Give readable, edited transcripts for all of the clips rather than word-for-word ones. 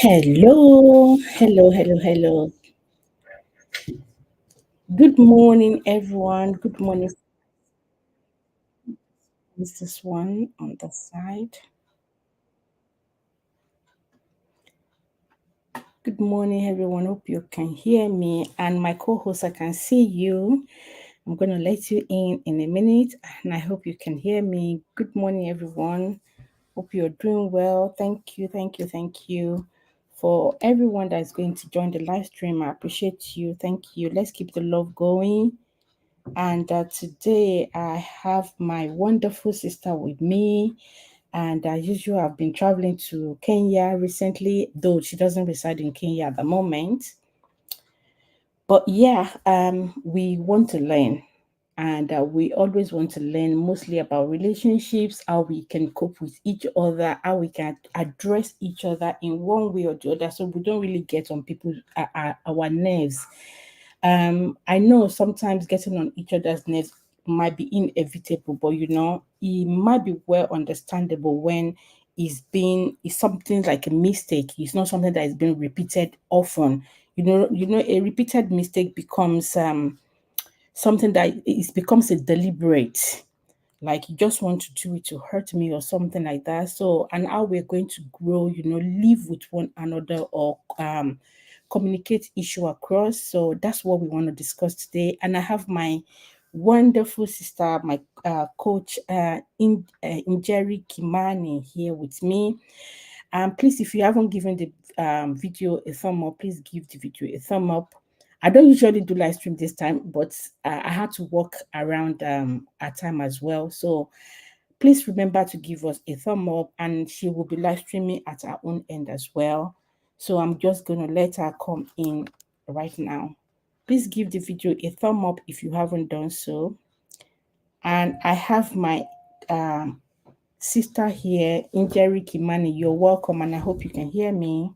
Hello, hello, hello, hello. Good morning, everyone. Good morning, Mrs. One on the side. Good morning, everyone. Hope you can hear me. And my co host, I can see you. I'm going to let you in a minute, and I hope you can hear me. Good morning, everyone. Hope you're doing well. Thank you, thank you, thank you. For everyone that is going to join the live stream, I appreciate you. Thank you. Let's keep the love going. And today I have my wonderful sister with me. And as usual, I've been traveling to Kenya recently, though she doesn't reside in Kenya at the moment. But yeah, we want to learn. And we always want to learn mostly about relationships, how we can cope with each other, how we can address each other in one way or the other. So we don't really get on people, our nerves. I know sometimes getting on each other's nerves might be inevitable, but it might be well understandable when it's something like a mistake. It's not something that is being repeated often. A repeated mistake becomes something that it becomes a deliberate, like you just want to do it to hurt me or something like that. So, and how we're going to grow, live with one another, or communicate issue across. So that's what we want to discuss today. And I have my wonderful sister, my coach, Njeri Kimani, here with me. Please, if you haven't given the video a thumb up, please give the video a thumb up. I don't usually do live stream this time, but I had to work around our time as well. So please remember to give us a thumb up, and she will be live streaming at her own end as well. So I'm just going to let her come in right now. Please give the video a thumb up if you haven't done so. And I have my sister here, Njeri Kimani. You're welcome, and I hope you can hear me.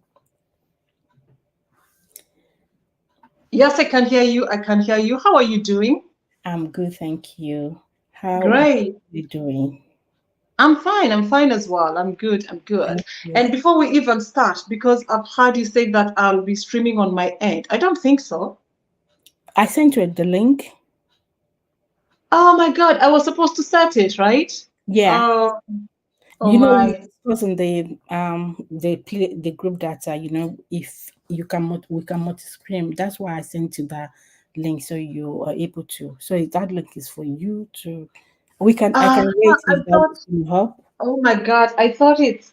Yes, I can hear you. I can hear you. How are you doing? I'm good, thank you. How are Great. you doing? I'm fine. I'm fine as well. I'm good. I'm good. Thank you. And before we even start, because I've heard you say that I'll be streaming on my end, I don't think so. I sent you the link. Oh my God, I was supposed to set it, right? Yeah. Oh, oh We my. discussed in the group that if you can we can multi screen. That's why I sent you that link so you are able to. So that link is for you to. I Ah, can wait I if that thought, will help. oh my God, I thought it's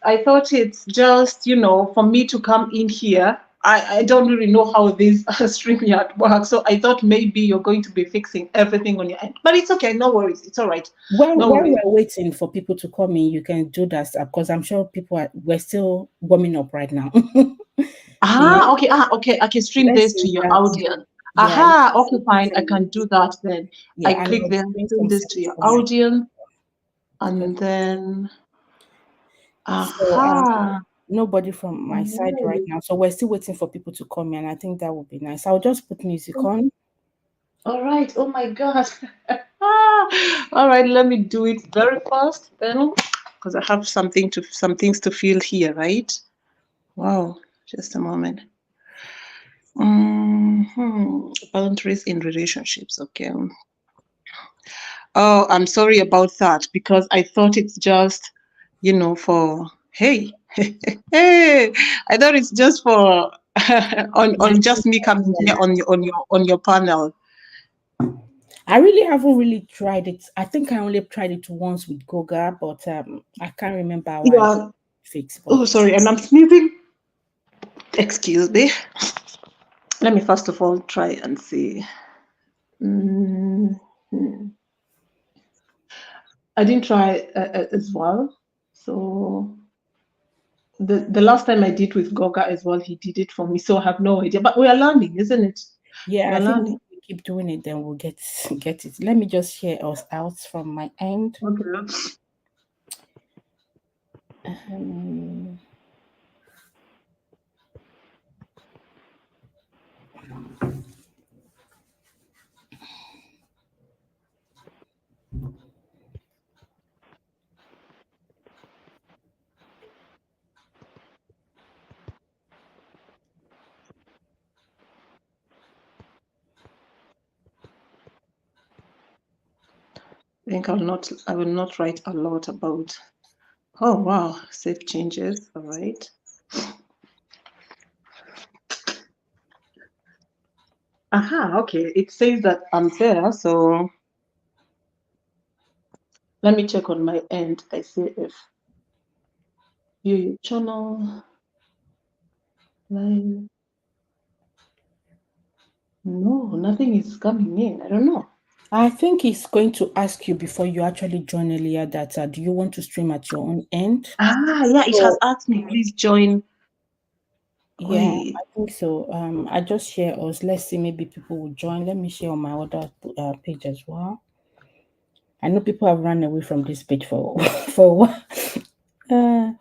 just, for me to come in here. I don't really know how this StreamYard works, so I thought maybe you're going to be fixing everything on your end. But it's okay, no worries. It's all right. No While worries. we're waiting for people to come in, you can do that because I'm sure we're still warming up right now. Yeah, Okay. Stream let's this see to your that. audience. Yeah, Aha, let's okay, see fine. I some. can do that then. I Yeah, and click we're there, doing stream some this to settings your for my. audience, Okay. and then So aha. nobody from my side right Oh, now. So we're still waiting for people to come in. I think that would be nice. I'll just put music on. all right. Oh my God. All right, let me do it very fast then, because I have some things to feel here, right? Wow. Just a moment. Boundaries in relationships. Okay. Oh, I'm sorry about that because I thought it's just, for hey, hey, I thought it's just for My on just me sister, coming here yeah. on your panel. I really haven't really tried it. I think I only tried it once with Goga, but I can't remember how I Yeah. fixed. Oh, But sorry, and I'm sneezing. Excuse me. Let me first of all try and see. Mhm. I didn't try as well. So the last time I did with Goga as well, he did it for me. So I have no idea. But we are learning, isn't it? yeah, I We're think if learning. we keep doing it, then we'll get it. Let me just share us out from my end. Okay. Um, think I will not write a lot about. Oh wow, save changes. All right. Aha, okay. It says that I'm there, so let me check on my end. I see if view your channel live. No, nothing is coming in. I don't know. I think he's going to ask you before you actually join earlier that do you want to stream at your own end? Ah, yeah, it has So asked me, please join. yeah, Wait. I think so. I just share us. Let's see, maybe people will join. Let me share on my other page as well. I know people have run away from this page for for a while. Uh,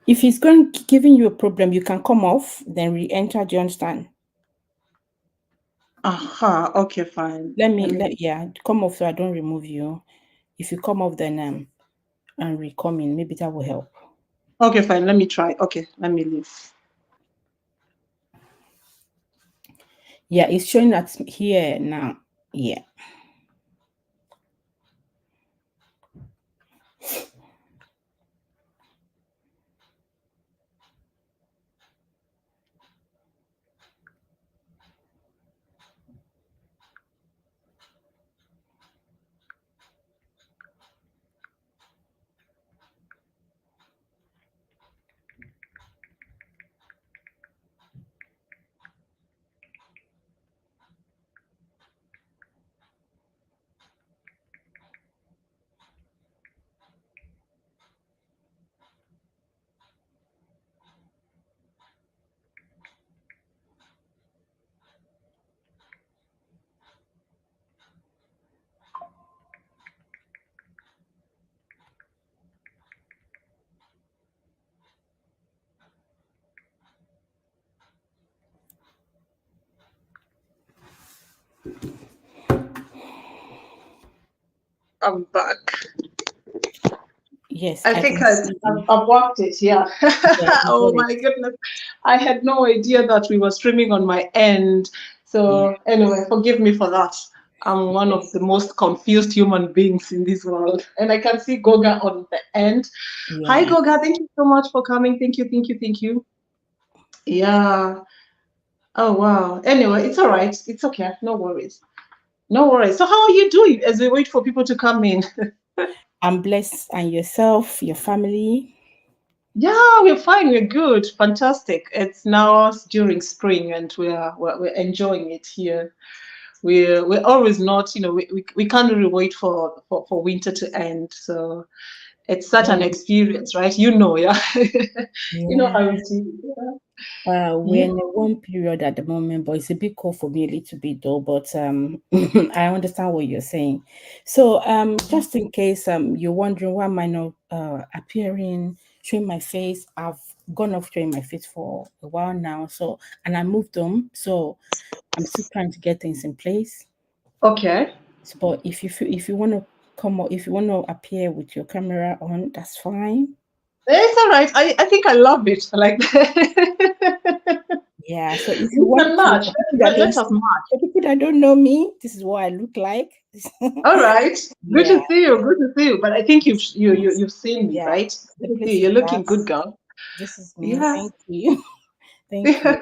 if he's going giving you a problem, you can come off, then re-enter. Do you understand? Aha, okay, fine. Let me. Yeah, come off so I don't remove you. If you come off, then and re-come in, maybe that will help. Okay, fine. Let me try. Okay, let me leave. Yeah, it's showing that here now. Yeah. I'm back. Yes, I I think can see you. I've worked it, yeah. Yeah, you Oh got it. my goodness. I had no idea that we were streaming on my end. Yeah. So, anyway, forgive me for that. I'm one of Yes. the most confused human beings in this world. And I can see Goga on the end. Hi, Yeah. Goga. Thank you so much for coming. Thank you, thank you, thank you. Yeah. Oh, wow. Anyway, it's all right. It's okay. No worries. No worries. So, how are you doing as we wait for people to come in? I'm blessed, and yourself, your family. Yeah, we're fine. We're good. Fantastic. It's now during spring, and we're enjoying it here. We're always not, we can't really wait for winter to end. So it's such an Um, experience, right? You know, yeah. You know yeah. how it is. We're Yeah. in a warm period at the moment, but it's a bit cold for me a little bit though. But I understand what you're saying. So just in case you're wondering why am I not appearing, showing my face, I've gone off showing my face for a while now. So and I moved them, so I'm still trying to get things in place. Okay. So, but if you want to come up, if you want to appear with your camera on, that's fine. It's all right. I think I love it. Like Yeah. So if you we can want to, match. Let us match. for people that don't know me, this is what I look like. All right. Good Yeah. to see you. Good to see you. But I think This is you've seen me, yeah. right? The Good to see place you. is You're looking good, gas. girl. This is me. Yeah. Thank you. Thank you.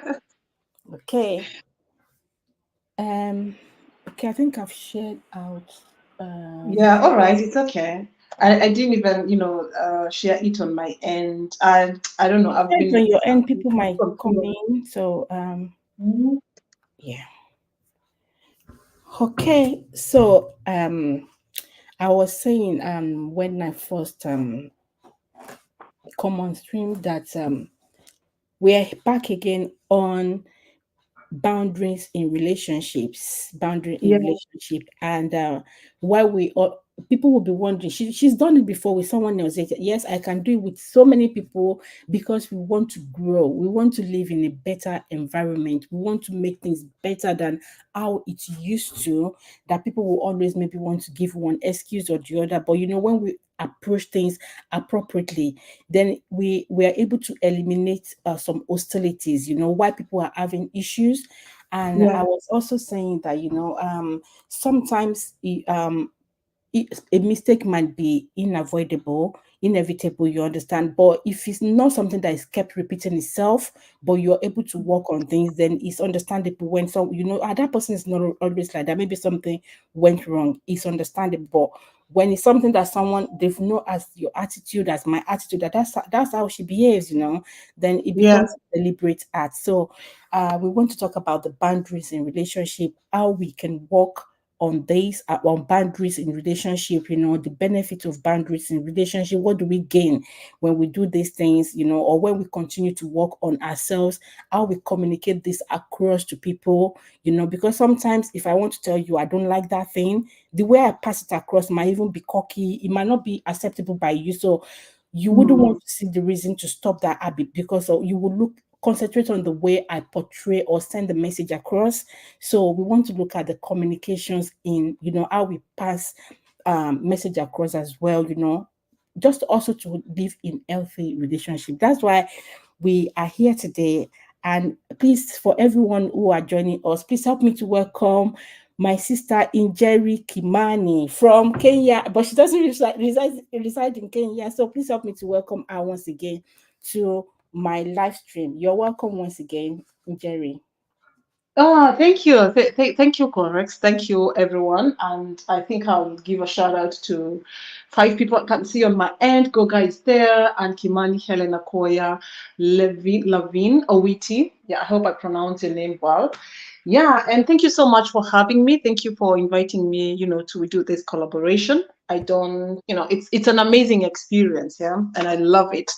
Okay. Um. Okay. I think I've shared out. Yeah, all right, it's okay. I didn't even, share it on my end. I don't know. Depends on your end. People I've been might come confused. in. So Mhm. yeah. Okay. So I was saying when I first come on stream that we're back again on boundaries in relationships, boundary in Yeah. relationship, and why we all people will be wondering she's done it before with someone else. Yes, I can do it with so many people because we want to grow, we want to live in a better environment, we want to make things better than how it used to, that people will always maybe want to give one excuse or the other. But when we approach things appropriately, then we are able to eliminate some hostilities, why people are having issues, And I Yeah. was also saying that, sometimes a mistake might be inevitable, you understand. But if it's not something that is kept repeating itself, but you're able to work on things, then it's understandable when that person is not always like that. Maybe something went wrong. It's understandable. But when it's something that someone they've know as your attitude, as my attitude, that's how she behaves, then it Yeah. becomes a deliberate act. So we want to talk about the boundaries in relationship, how we can work on this on boundaries in relationship, the benefit of boundaries in relationship. What do we gain when we do these things, or when we continue to work on ourselves, how we communicate this across to people, because sometimes if I want to tell you I don't like that thing, the way I pass it across might even be cocky, it might not be acceptable by you. So you wouldn't Mm. want to see the reason to stop that habit, because you will concentrate on the way I portray or send the message across. So we want to look at the communications in, how we pass message across as well, just also to live in healthy relationship. That's why we are here today. And please, for everyone who are joining us, please help me to welcome my sister Njeri Kimani from Kenya, but she doesn't reside in Kenya. So please help me to welcome her once again to my live stream. You're welcome once again, Njeri. Oh, thank you. Thank you, Corex. Thank you, everyone. And I think I'll give a shout out to five people I can see on my end. Goga is there, and Kimani, Helena Koya, Lavin Owiti. Yeah, I hope I pronounced your name well. Yeah, and thank you so much for having me. Thank you for inviting me, to do this collaboration. I don't, it's an amazing experience, yeah, and I love it.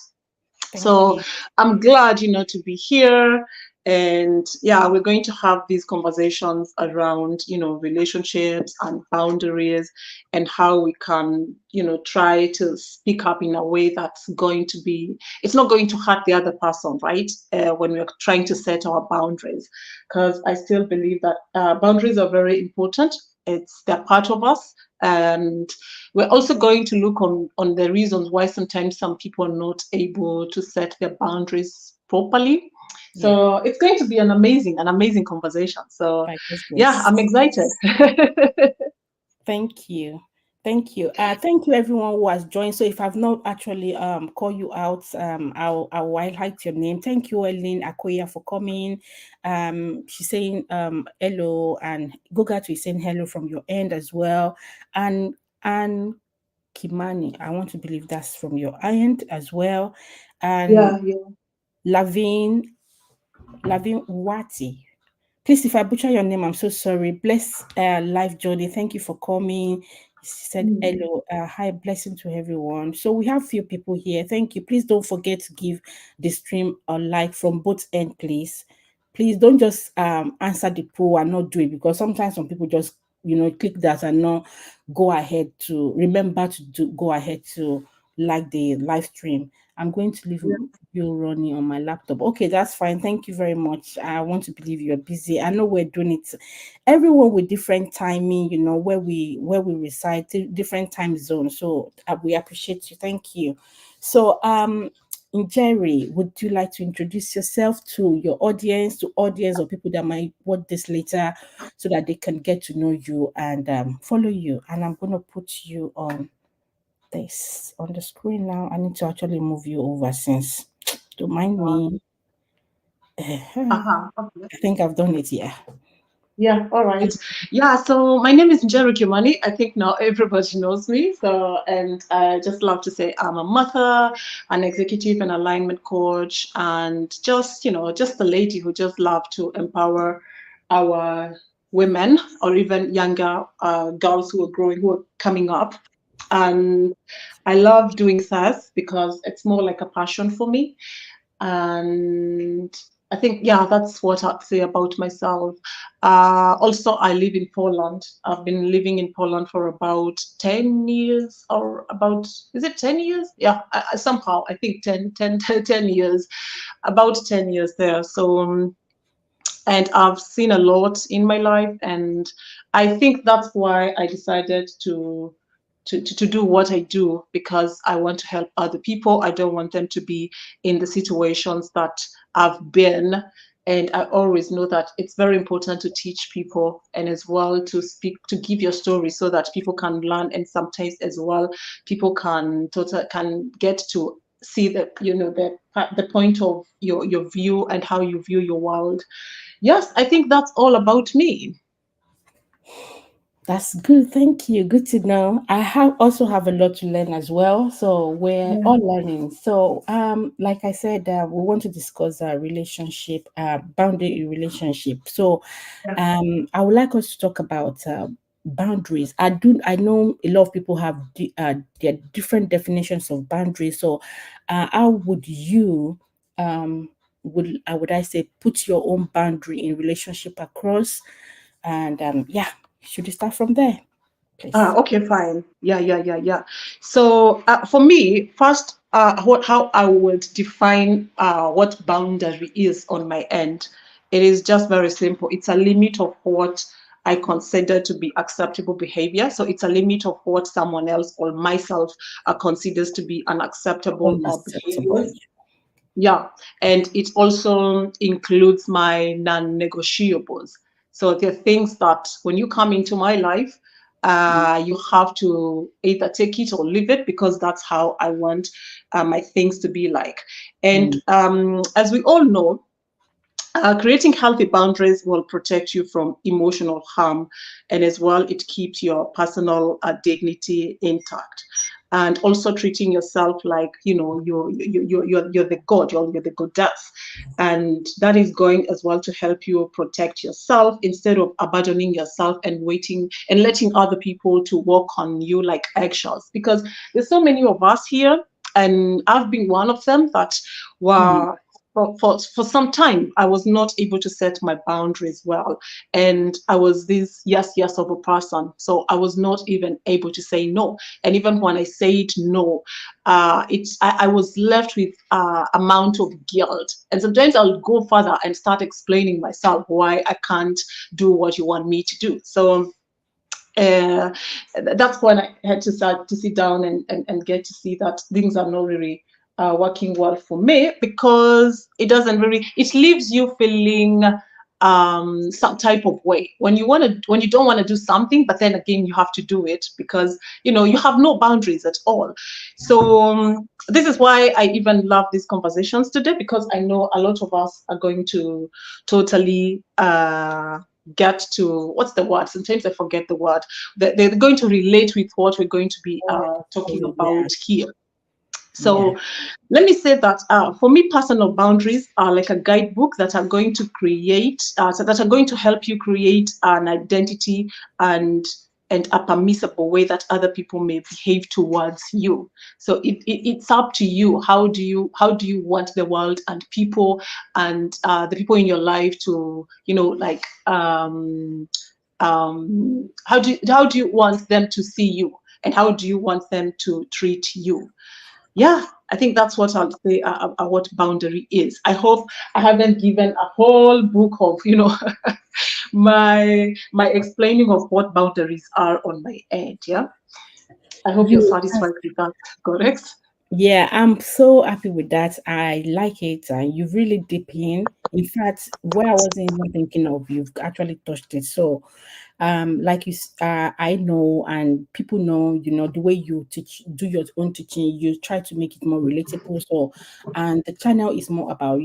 Thank So you. I'm glad, to be here. And yeah, we're going to have these conversations around, relationships and boundaries and how we can, try to speak up in a way that's going to be, it's not going to hurt the other person, right? When we're trying to set our boundaries. Because I still believe that boundaries are very important. They're part of us. And we're also going to look on the reasons why sometimes some people are not able to set their boundaries properly. Yeah, So it's going to be an amazing conversation. So by God's yeah, I'm grace. excited. Thank you. Thank you. Thank you everyone who has joined. So if I've not actually call you out, I'll highlight your name. Thank you, Ellen Akoya, for coming. She's saying hello, and Goga is saying hello from your end as well. And Kimani, I want to believe that's from your end as well. And Yeah, yeah. Lavin Wati. Please, if I butcher your name, I'm so sorry. Bless Life Journey. Thank you for coming. She said Mm. hello. Hi, blessing to everyone. So we have few people here. Thank you. Please don't forget to give the stream a like from both end, please. Please don't just answer the poll and not do it, because sometimes some people just click that and not go ahead to remember to go ahead to like the live stream. I'm going to leave Yeah, you running on my laptop. Okay, that's fine. Thank you very much. I want to believe you're busy. I know we're doing it. Everyone with different timing, where we reside, different time zones. So we appreciate you. Thank you. So Jerry, would you like to introduce yourself to your audience, or people that might watch this later, so that they can get to know you and follow you? And I'm gonna put you on this on the screen now. I need to actually move you over since don't mind me. uh-huh. I Okay. think I've done it, yeah. Yeah, all right. Yeah, so my name is Njeri Kimani. I think now everybody knows me. So, and I just love to say I'm a mother, an executive and alignment coach, and just a lady who just love to empower our women or even younger girls who are growing, who are coming up. And I love doing SaaS because it's more like a passion for me. And I think, yeah, that's what I'd say about myself. Also, I live in Poland. I've been living in Poland for about 10 years, or about, is it 10 years? Yeah, somehow, I think 10 years, about 10 years there. So, and I've seen a lot in my life, and I think that's why I decided to do what I do, because I want to help other people. I don't want them to be in the situations that I've been. And I always know that it's very important to teach people, and as well to speak, to give your story so that people can learn, and sometimes as well people can get to see the, the point of your view and how you view your world. Yes, I think that's all about me. That's good. Thank you. Good to know. I have also have a lot to learn as well. So we're Yeah. all learning. So like I said, we want to discuss relationship, boundary in relationship. So I would like us to talk about boundaries. I know a lot of people have their different definitions of boundaries. So how would you would I say put your own boundary in relationship across? And yeah, should we start from there, please? Okay, fine. Yeah. So for me, first, how I would define what boundary is on my end. It is just very simple. It's a limit of what I consider to be acceptable behavior. So it's a limit of what someone else or myself considers to be unacceptable Unacceptable. behaviors. Yeah, and it also includes my non-negotiables. So there are things that when you come into my life, Mm, you have to either take it or leave it, because that's how I want my things to be like. And mm, as we all know, creating healthy boundaries will protect you from emotional harm, and as well, it keeps your personal dignity intact. And also treating yourself like you're the god, you're the goddess, and that is going as well to help you protect yourself instead of abandoning yourself and waiting and letting other people to walk on you like eggshells. Because there's so many of us here, and I've been one of them, that mm, were for some time, I was not able to set my boundaries well. And I was this yes of a person. So I was not even able to say no. And even when I said no, I was left with amount of guilt. And sometimes I'll go further and start explaining myself why I can't do what you want me to do. So uh, that's when I had to start to sit down and get to see that things are not really working well for me, because it leaves you feeling some type of way when when you don't want to do something, but then again you have to do it because you have no boundaries at all. So this is why I even love these conversations today, because I know a lot of us are going to totally get to, what's the word, sometimes I forget the word, they're going to relate with what we're going to be talking yeah, about here. yeah. So let me say that for me, personal boundaries are like a guidebook that are going to create, so that are going to help you create an identity and a permissible way that other people may behave towards you. So it's up to you. How do you want the world and people and the people in your life to how do you want them to see you, and how do you want them to treat you? Yeah, I think that's what I'll say what boundary is. I hope I haven't given a whole book of my explaining of what boundaries are on my end. Yeah, I hope you're You satisfied with that. Correct. Yeah, I'm so happy with that. I like it. And you've really deep in fact, where I wasn't even thinking of, you've actually touched it. So, like I know, and people know, the way you teach, do your own teaching, you try to make it more relatable. So, and the channel is more about,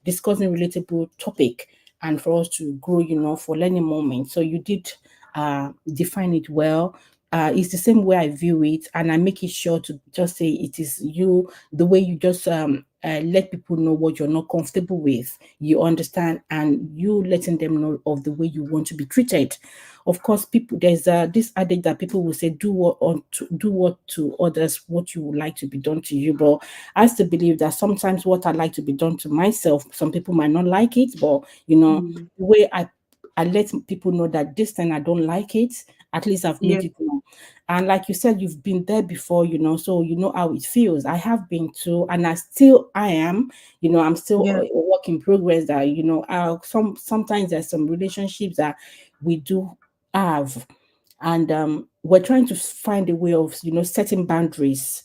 discussing relatable topic and for us to grow, for learning moment. So you did define it well. It's the same way I view it, and I make it sure to just say it is you, the way you just let people know what you're not comfortable with, you understand, and you letting them know of the way you want to be treated. Of course, people, there's this adage that people will say, do what to others, what you would like to be done to you. But I still believe that sometimes what I like to be done to myself, some people might not like it, but Mm, the way I let people know that this thing I don't like it, at least I've yeah, made it known. And like you said, you've been there before, so you know how it feels. I have been too, and I am, I'm still yeah, a work in progress. That sometimes there's some relationships that we do have, and we're trying to find a way of setting boundaries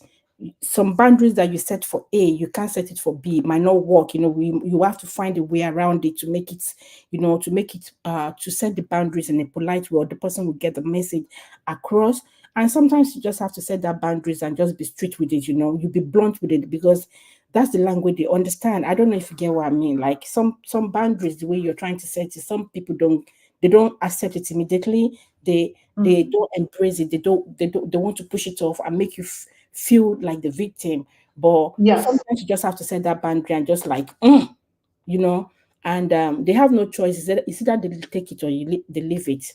some boundaries that you set for A, you can't set it for B. It might not work. You have to find a way around it to make it, to set the boundaries in a polite way, or the person will get the message across. And sometimes you just have to set that boundaries and just be straight with it. You be blunt with it, because that's the language they understand. I don't know if you get what I mean. Like some boundaries, the way you're trying to set it, some people don't accept it immediately. They Mm. don't embrace it. They want to push it off and make you feel like the victim. But Yes. sometimes you just have to set that boundary and just like, you know, and they have no choice. It's either they take it or they leave it.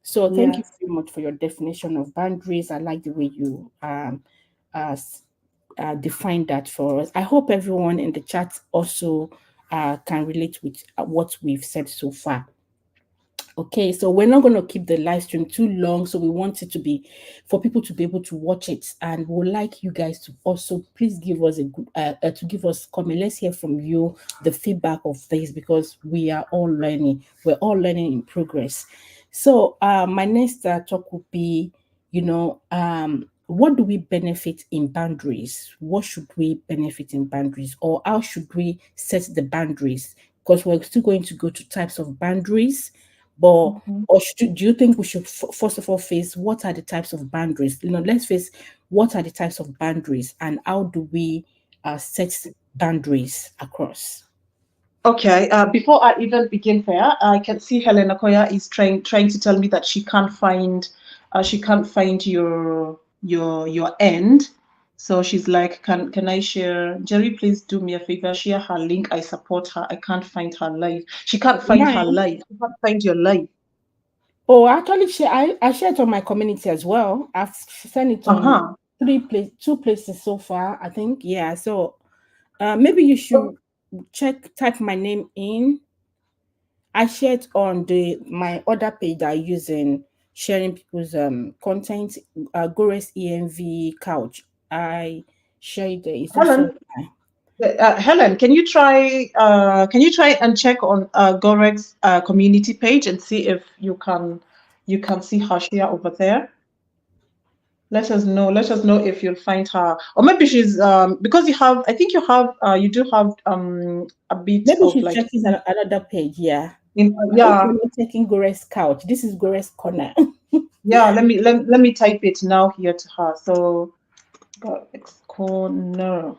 So thank you Yes. very much for your definition of boundaries. I like the way you uh, s- define that for us. I hope everyone in the chat also can relate with what we've said so far. Okay, so we're not going to keep the live stream too long. So we want it to be for people to be able to watch it, and we'd like you guys to also please give us a good to give us comment. Let's hear from you the feedback of this, because we are all learning. We're all learning in progress. So my next talk will be, what do we benefit in boundaries? What should we benefit in boundaries, or how should we set the boundaries? Because we're still going to go to types of boundaries, but Mhm. do you think we should first of all face what are the types of boundaries? Let's face what are the types of boundaries, and how do we set boundaries across? Okay, before I even begin there, I can see Helena Koya is trying to tell me that she can't find your end. So she's like, can I share? Jerry, please do me a favor, share her link. I support her. I can't find her live. She can't find her Mine. live. She can't find your live. Oh, actually, I shared on my community as well. I've sent it on Uh-huh. two places so far, I think. Yeah. So maybe you should type my name in. I shared on my other page that I use in sharing people's content, Gores EMV couch. I shared there. It's also Helen, Helen, can you try and check on Gorek's community page and see if you can see her share over there? Let us know. Let us know if you'll find her, or maybe she's because you have. I think you do have a bit maybe of she's like checking another page. Yeah. in I hope yeah you're not checking Gores couch. This is Gores corner. yeah. Let me type it now here to her. So Gorek's corner.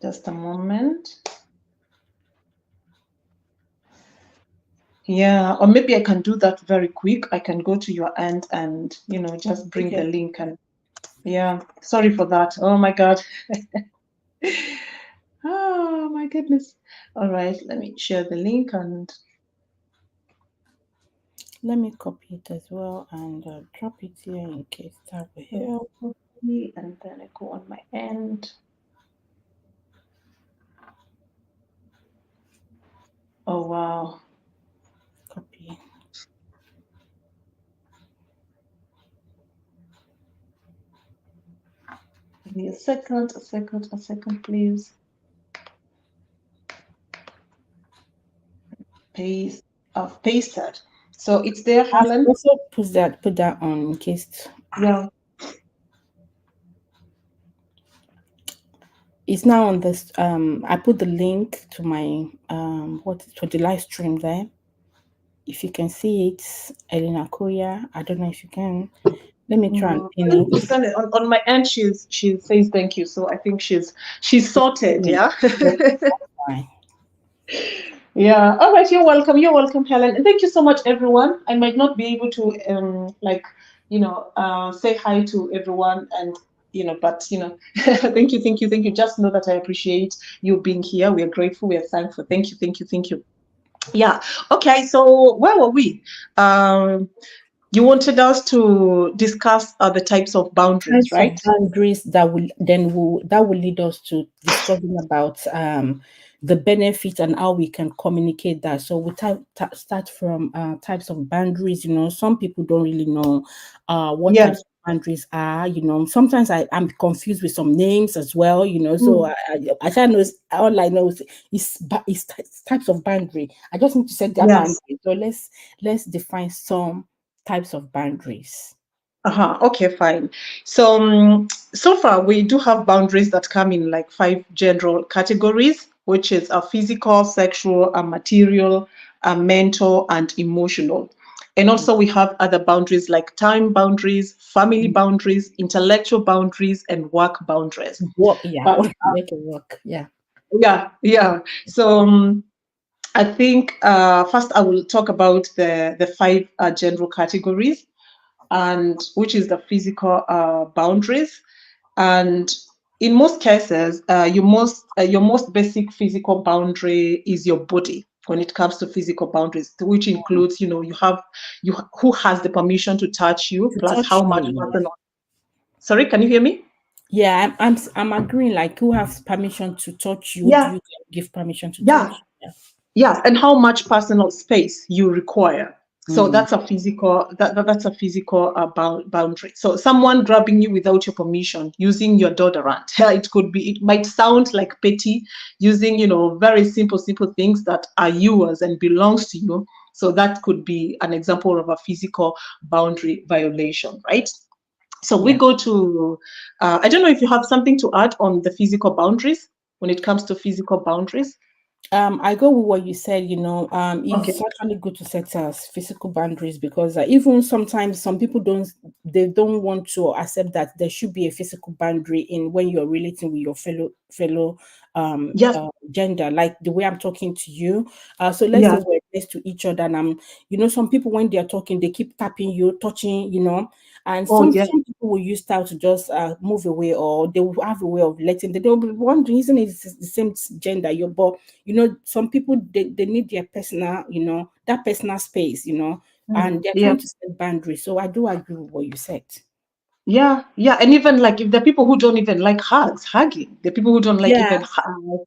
Just a moment. Yeah, or maybe I can do that very quick. I can go to your end and just bring the Okay. link and yeah. Sorry for that. Oh my God. Oh my goodness. All right, let me share the link and Let me copy it as well and drop it here in case that will help. and then I go on my end. Oh wow. Copy. Give me a second, please. Paste. I've pasted. So it's there, I've Helen. also put that on in case Yeah. it's now on this. I put the link to my what to the live stream there. If you can see it, Elena Koya. I don't know if you can. Let me try and Mm, I pin think it. you send it on my end. She says thank you. So I think she's sorted. Yeah. Okay, fine. Yeah. All right. You're welcome. You're welcome, Helen. And thank you so much, everyone. I might not be able to say hi to everyone and but thank you. Just know that I appreciate you being here. We are grateful. We are thankful. Thank you. Thank you. Thank you. Yeah. Okay. So where were we? You wanted us to discuss the types of boundaries, Types of right? boundaries that will lead us to discussing about the benefit and how we can communicate that. So we start from types of boundaries. Some people don't really know what Yeah. types of boundaries are. Sometimes I'm confused with some names as well. So Mm, I can't know. All I know is types of boundary. I just need to set that yes. boundary. So let's define some types of boundaries. Uh-huh. Okay, fine. So, so far we do have boundaries that come in like five general categories, which is a physical, sexual, a material, a mental, and emotional. And also we have other boundaries like time boundaries, family boundaries, intellectual boundaries, and work boundaries. Work, yeah. But Make it work. Yeah. yeah, yeah. So I think first I will talk about the five general categories, and which is the physical boundaries. And in most cases, your most basic physical boundary is your body when it comes to physical boundaries, which includes, who has the permission to touch you, To plus touch how much you, yeah. personal. Sorry, can you hear me? Yeah, I'm agreeing. Like, who has permission to touch you? Do Yeah, you give permission to yeah. touch? Yeah. Yes, and how much personal space you require. So Mm. that's a physical boundary. So someone grabbing you without your permission, using your deodorant. It might sound like petty, using very simple things that are yours and belongs to you. So that could be an example of a physical boundary violation, right? So we Yeah. go to. I don't know if you have something to add on the physical boundaries when it comes to physical boundaries. I go with what you said. It's Okay. actually good to set physical boundaries because even sometimes some people don't want to accept that there should be a physical boundary in when you're relating with your fellow Yes. gender, like the way I'm talking to you. So let's say Yeah. we're next to each other, and some people when they're talking, they keep tapping you, touching, and Oh, yeah. some people will use style to just move away, or they will have a way of letting. They'll be wondering, isn't it the same gender? But some people they need their personal, that personal space, and they're Yeah. trying to set boundaries. So I do agree with what you said. Yeah. Yeah. And even like if the people who don't even like hugging, the people who don't like even Yes,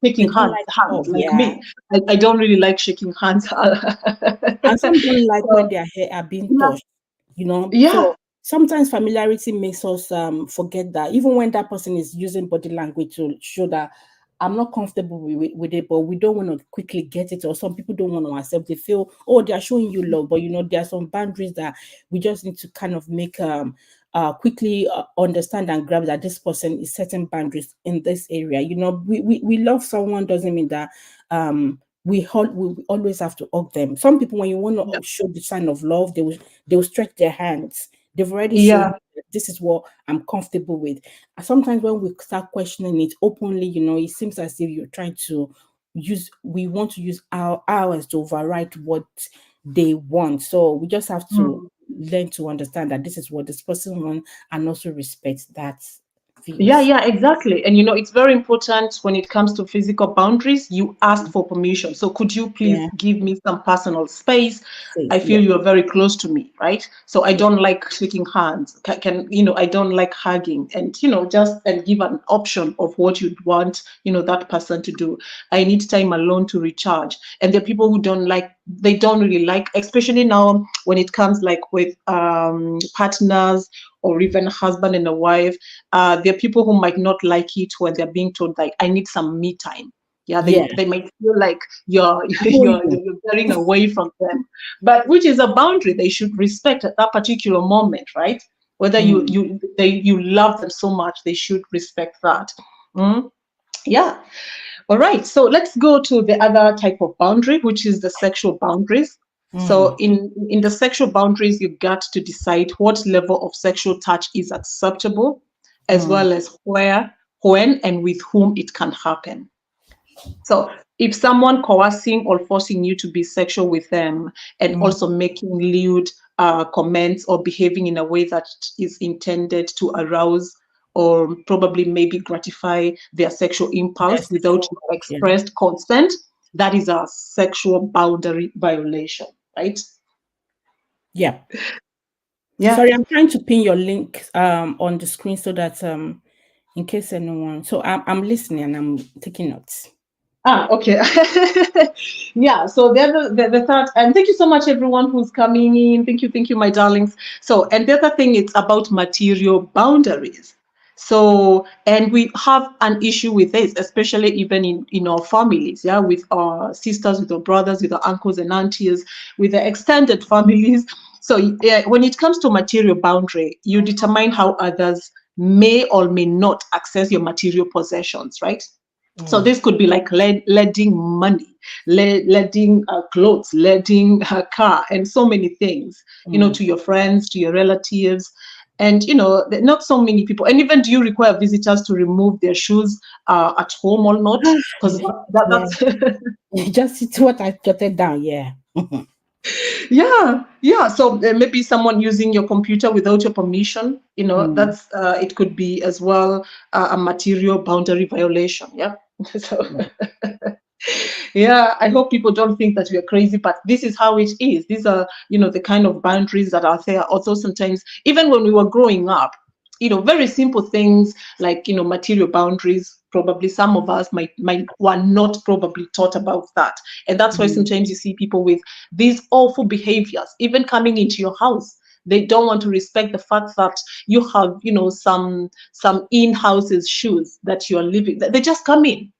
they shaking don't hands, hug, like yeah. me, I don't really like shaking hands. And some don't like when So, their hair are being yeah. touched, Yeah. So sometimes familiarity makes us forget that even when that person is using body language to show that I'm not comfortable with it, but we don't want to quickly get it, or some people don't want to accept. They feel, oh, they are showing you love, but there are some boundaries that we just need to kind of make quickly understand and grab that this person is setting boundaries in this area. We love someone doesn't mean that we always have to hug them. Some people, when you want Yeah. to show the sign of love, they will stretch their hands. They've already shown Yeah. you that this is what I'm comfortable with. And sometimes when we start questioning it openly, it seems as if you're trying to we want to use our hours to override what they want. So we just have to Mm. learn to understand that this is what this person wants and also respect that Yeah, views. yeah, exactly. And it's very important when it comes to physical boundaries, you ask for permission. So could you please Yeah, give me some personal space? safe. I Yeah, feel you are very close to me, right? So I yeah, don't like shaking hands. I don't like hugging, and just and give an option of what you'd want, that person to do. I need time alone to recharge. And there are people who they don't really like, especially now when it comes like with partners or even a husband and a wife. There are people who might not like it when they're being told like, I need some me time. Yeah, yeah. they might feel like you're Who are you? you're getting away from them, but which is a boundary they should respect at that particular moment, right? Whether Mm, you love them so much, they should respect that. Mm, yeah. All right, so let's go to the other type of boundary, which is the sexual boundaries. So mm, in the sexual boundaries, you've got to decide what level of sexual touch is acceptable, as mm, well as where, when, and with whom it can happen. So if someone coercing or forcing you to be sexual with them and mm. also making lewd comments or behaving in a way that is intended to arouse or probably maybe gratify their sexual impulse That's without sexual your touch. Yeah. expressed consent, that is a sexual boundary violation, right? Yeah. Yeah. Sorry, I'm trying to pin your link on the screen so that in case anyone. So I'm listening and I'm taking notes. Ah, okay. Yeah, so the third, and thank you so much, everyone who's coming in. Thank you, my darlings. So, and the other thing, it's about material boundaries. So, and we have an issue with this, especially even in our families, yeah, with our sisters, with our brothers, with our uncles and aunties, with the extended families. So when it comes to material boundary, you determine how others may or may not access your material possessions, right? So Mm, this could be like lending money, lending clothes, lending a car, and so many things, mm. to your friends, to your relatives. And, not so many people. And even, do you require visitors to remove their shoes at home or not? Because Yeah, that's just it's what I jotted down. Yeah. yeah, yeah. So maybe someone using your computer without your permission, Mm, that's it could be as well a material boundary violation. Yeah. So mm. yeah, I hope people don't think that we are crazy, but this is how it is. These are, the kind of boundaries that are there. Also, sometimes, even when we were growing up, very simple things like, material boundaries. Probably some of us might were not probably taught about that, and that's why Mm. sometimes you see people with these awful behaviors, even coming into your house. They don't want to respect the fact that you have, some in-houses shoes that you are living. They just come in,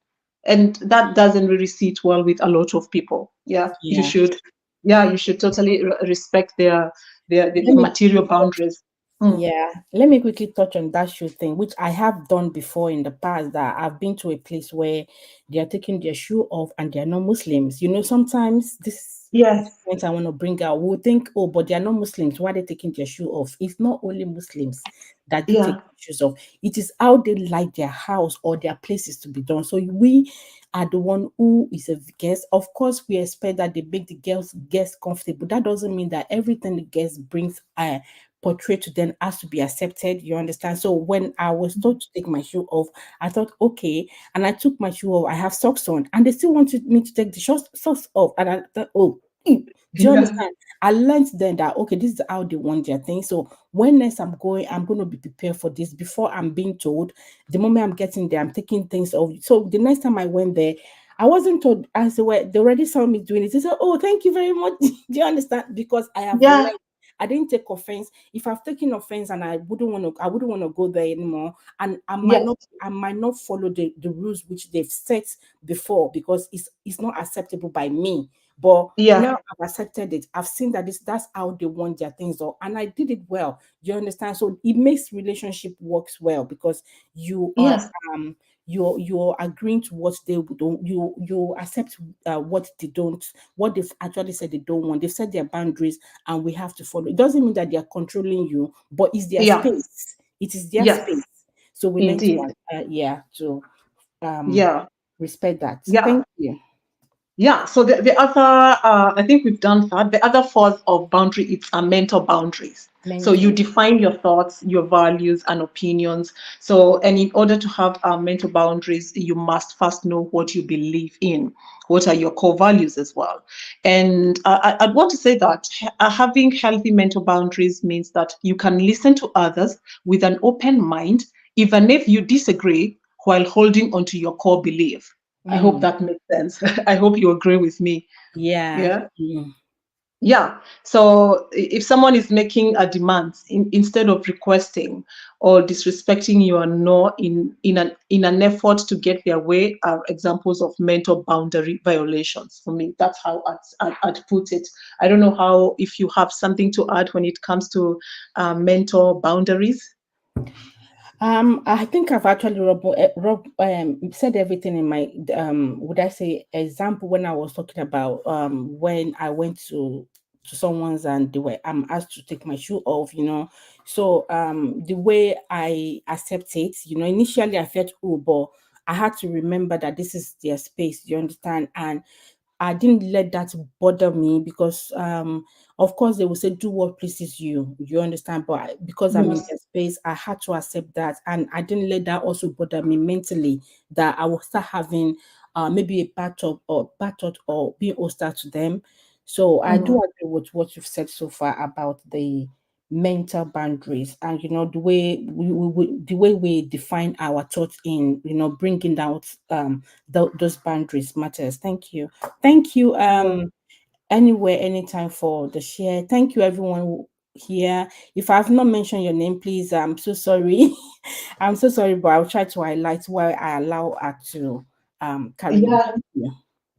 and that doesn't really sit well with a lot of people. Yeah, you Yeah. should. Yeah, you should totally respect their Let me material boundaries. Mm. Yeah, let me quickly touch on that shoe thing, which I have done before in the past. That I've been to a place where they are taking their shoe off and they are not Muslims. Sometimes this Yes. point I want to bring out, we'll think, oh, but they are not Muslims. Why are they taking their shoe off? It's not only Muslims that do take Yeah. their shoes off. It is how they like their house or their places to be done. So we are the one who is a guest. Of course, we expect that they make the guests comfortable. That doesn't mean that everything the guest brings portrayed to them has to be accepted. You understand? So when I was told to take my shoe off, I thought, okay. And I took my shoe off. I have socks on, and they still wanted me to take the socks off. And I thought, oh, do you Yeah. understand? I learned then that okay, this is how they want their thing. So when next I'm going to be prepared for this before I'm being told. The moment I'm getting there, I'm taking things off. So the next time I went there, I wasn't told. I said, well, they already saw me doing it. They said, oh, thank you very much. Do you understand? Because I have Yeah. learned. I didn't take offense. If I've taken offense and I wouldn't want to go there anymore. And Yes. I might not follow the rules which they've set before because it's not acceptable by me. But Yeah. now I've accepted it. I've seen that that's how they want their things done. And I did it well. You understand? So it makes relationship works well because you are Yes. you're agreeing to what they don't you accept what they don't what they've actually said they don't want. They've set their boundaries and we have to follow. It doesn't mean that they are controlling you, but it's their Yeah. space. It is their Yes. space. So we learn to Indeed. to um Yeah. respect that. Yeah. Thank you. Yeah, so the other, I think we've done that. The other force of boundary is our mental boundaries. So you Mental. define your thoughts, your values, and opinions. So, and in order to have mental boundaries, you must first know what you believe in. What are your core values as well? And I'd want to say that having healthy mental boundaries means that you can listen to others with an open mind, even if you disagree, while holding onto your core belief. I hope Mm, that makes sense. I hope you agree with me. yeah. Yeah. Mm, Yeah. So if someone is making a demand instead of requesting or disrespecting you or no in an effort to get their way are examples of mental boundary violations for me. That's how I'd put it. I don't know how if you have something to add when it comes to mental boundaries. I think I've actually said everything in my would I say example when I was talking about when I went to someone's and they were I'm asked to take my shoe off. So the way I accept it, initially I felt oh, but I had to remember that this is their space, you understand? And I didn't let that bother me because, of course, they will say, do what pleases you. You understand? But because I'm in Yes. their space, I had to accept that. And I didn't let that also bother me mentally, that I will start having maybe a bad thought or being hostile to them. So I do Mhm. agree with what you've said so far about the mental boundaries and the way we define our thoughts in bringing out those boundaries matters. Thank you. Thank you. Yeah. Anywhere, anytime for the share. Thank you, everyone here. If I've not mentioned your name, please, I'm so sorry. I'm so sorry, but I'll try to highlight why I allow her to carry on. Yeah. Thank you.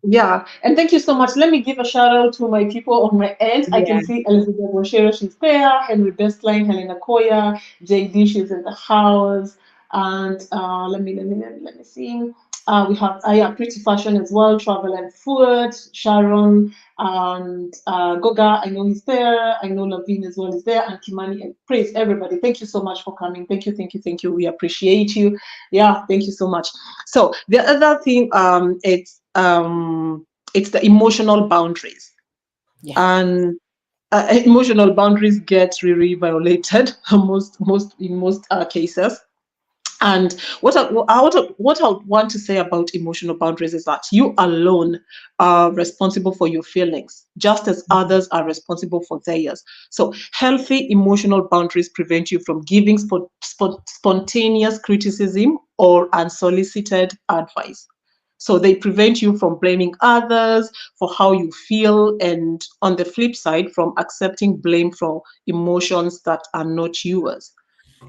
Yeah, and thank you so much. Let me give a shout out to my people on my end. I can Yeah. see Elizabeth Rochero, she's there, Henry Bestline, Helena Koya, JD, she's in the house, and let me see. We have yeah, Pretty Fashion as well, Travel and Food, Sharon, and Goga. I know he's there. I know Lavine as well is there, and Kimani and Praise. Everybody, thank you so much for coming. Thank you, thank you, thank you. We appreciate you. Yeah, thank you so much. So the other thing, it's the emotional boundaries, Yeah. and emotional boundaries get really violated most in most cases. And what I want to say about emotional boundaries is that you alone are responsible for your feelings, just as others are responsible for theirs. So, healthy emotional boundaries prevent you from giving spontaneous criticism or unsolicited advice. So, they prevent you from blaming others for how you feel, and on the flip side, from accepting blame for emotions that are not yours.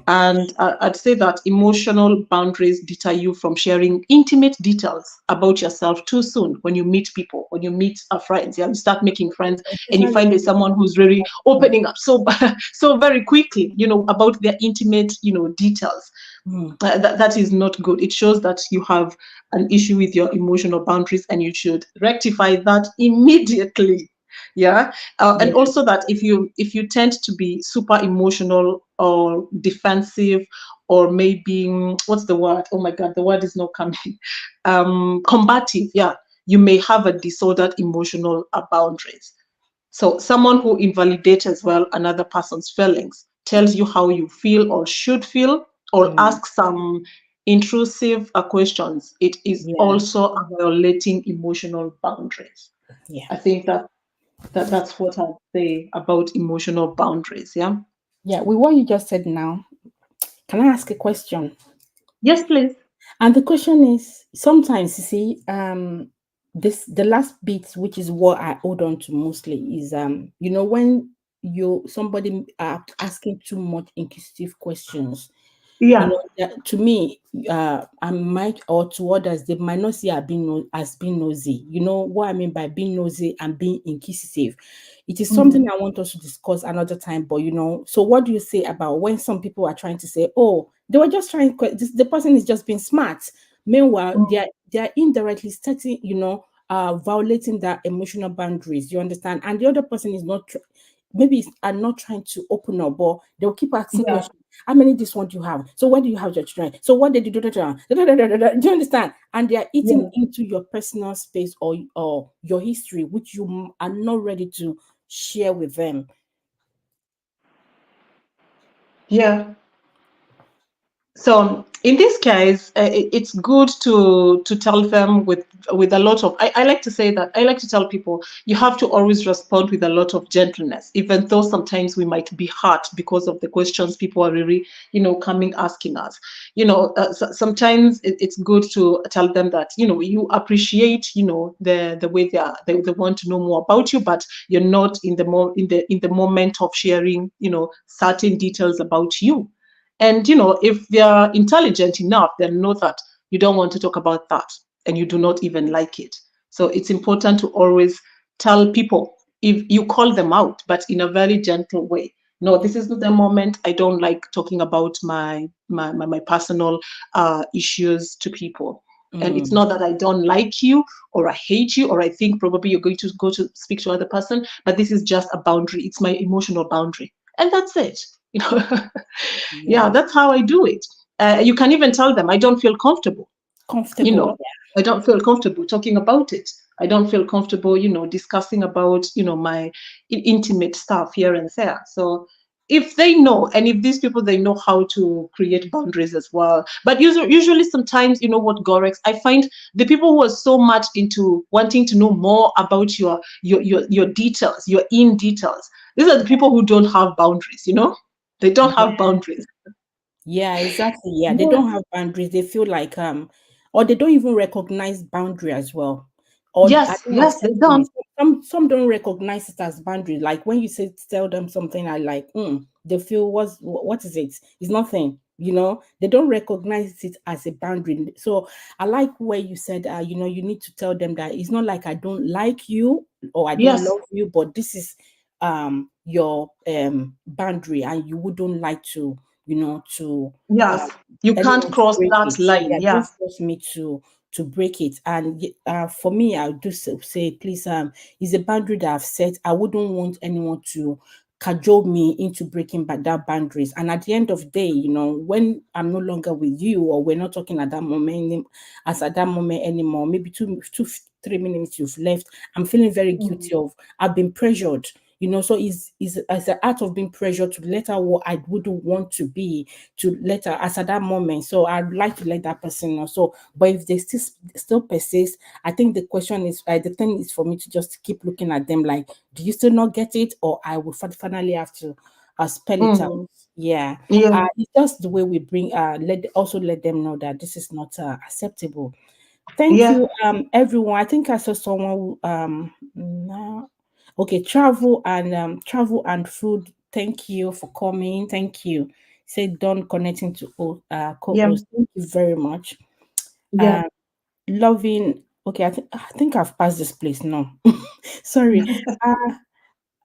And I'd say that emotional boundaries deter you from sharing intimate details about yourself too soon when you meet people, when you meet friends. Yeah, you start making friends and you Especially find there's someone who's really opening up so so very quickly, about their intimate, details. mm, That is not good. It shows that you have an issue with your emotional boundaries and you should rectify that immediately. Yeah. And yeah. also that if you tend to be super emotional or defensive, or maybe what's the word? Oh my god, the word is not coming. Combative. Yeah, you may have a disordered emotional boundaries. So someone who invalidates as well another person's feelings, tells you how you feel or should feel, or Mm, asks some intrusive questions, it is yeah. also violating emotional boundaries. Yeah. I think that's what I'd say about emotional boundaries. Yeah. Yeah. With what you just said now, can I ask a question? Yes, please. And the question is, sometimes you see, this the last bit, which is what I hold on to mostly, is when somebody asking too much inquisitive questions. Yeah. To me, I might, or to others, they might not see as being nosy. You know what I mean by being nosy and being inquisitive. It is something Mhm. I want us to discuss another time. But so what do you say about when some people are trying to say, "Oh, they were just trying, the person is just being smart." Meanwhile, Mm. they are indirectly starting, violating that emotional boundaries. You understand? And the other person is not. Maybe are not trying to open up, but they'll keep asking Yeah. questions. How many this one do you have? So where do you have your children? So what did you do? Do you understand? And they are eating Yeah. into your personal space, or your history, which you are not ready to share with them. Yeah. So in this case, it's good to tell them with a lot of. I like to say that I like to tell people you have to always respond with a lot of gentleness, even though sometimes we might be hurt because of the questions people are really coming asking us. Sometimes it's good to tell them that you appreciate the way they want to know more about you, but you're not in the moment of sharing certain details about you. And if they're intelligent enough, they'll know that you don't want to talk about that and you do not even like it. So it's important to always tell people, if you call them out, but in a very gentle way. No, this is not the moment. I don't like talking about my personal issues to people. And it's Mm, not that I don't like you or I hate you or I think probably you're going to go to speak to another person, but this is just a boundary. It's my emotional boundary. And that's it. You know, yeah, yeah, that's how I do it. You can even tell them I don't feel comfortable. You comfortable. know, I don't feel comfortable talking about it. I don't feel comfortable, discussing about, my intimate stuff here and there. So if they know, and if these people, they know how to create boundaries as well. But usually sometimes, what, Gorex, I find the people who are so much into wanting to know more about your details, your in details, these are the people who don't have boundaries. They don't Yeah. have boundaries. Yeah, exactly. Yeah, they Yeah. don't have boundaries. They feel like or they don't even recognize boundary as well. Or I Yes, think I've yes, said they to me, don't. some don't recognize it as boundary. Like when you say tell them something, I like, they feel what is it? It's nothing. they don't recognize it as a boundary. So I like where you said, you need to tell them that it's not like I don't like you or I don't Yes. love you, but this is your boundary, and you wouldn't like to, to Yes. You can't anyone to cross break that it. line. Yeah, Yeah. don't force me to break it. And for me, I would just say, please, it's a boundary that I've set. I wouldn't want anyone to cajole me into breaking back that boundaries. And at the end of the day, when I'm no longer with you, or we're not talking at that moment, as at that moment anymore, maybe 3 minutes you've left, I'm feeling very Mm. guilty of, I've been pressured. So it's as an act of being pressured to let her what I wouldn't want to be, to let her as at that moment. So I'd like to let that person know. So, but if they still persist, I think the question is, the thing is for me to just keep looking at them like, do you still not get it, or I will finally have to spell it out. Mm. Yeah, Yeah. it's just the way we bring. Let them know that this is not acceptable. Thank Yeah. you, everyone. I think I saw someone who, no. Okay, travel and food. Thank you for coming. Thank you. Say done connecting to Yeah. co-host. Thank you very much. Yeah. Um, loving. Okay, I think I've passed this place. No, sorry.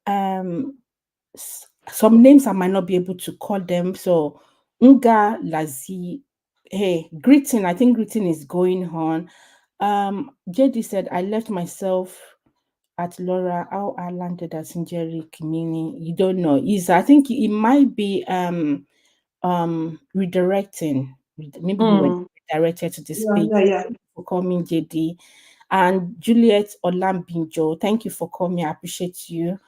Um, some names I might not be able to call them. So, Unga Lazi. Hey, greeting. I think greeting is going on. JD said, I left myself at Laura. How I landed at Njeri, Kimini. You don't know. I think it might be redirecting. Maybe you were Mm. directed to this Yeah. page. Yeah. Yeah. Thank you for coming, JD. And Juliet Olambinjo, thank you for coming. I appreciate you.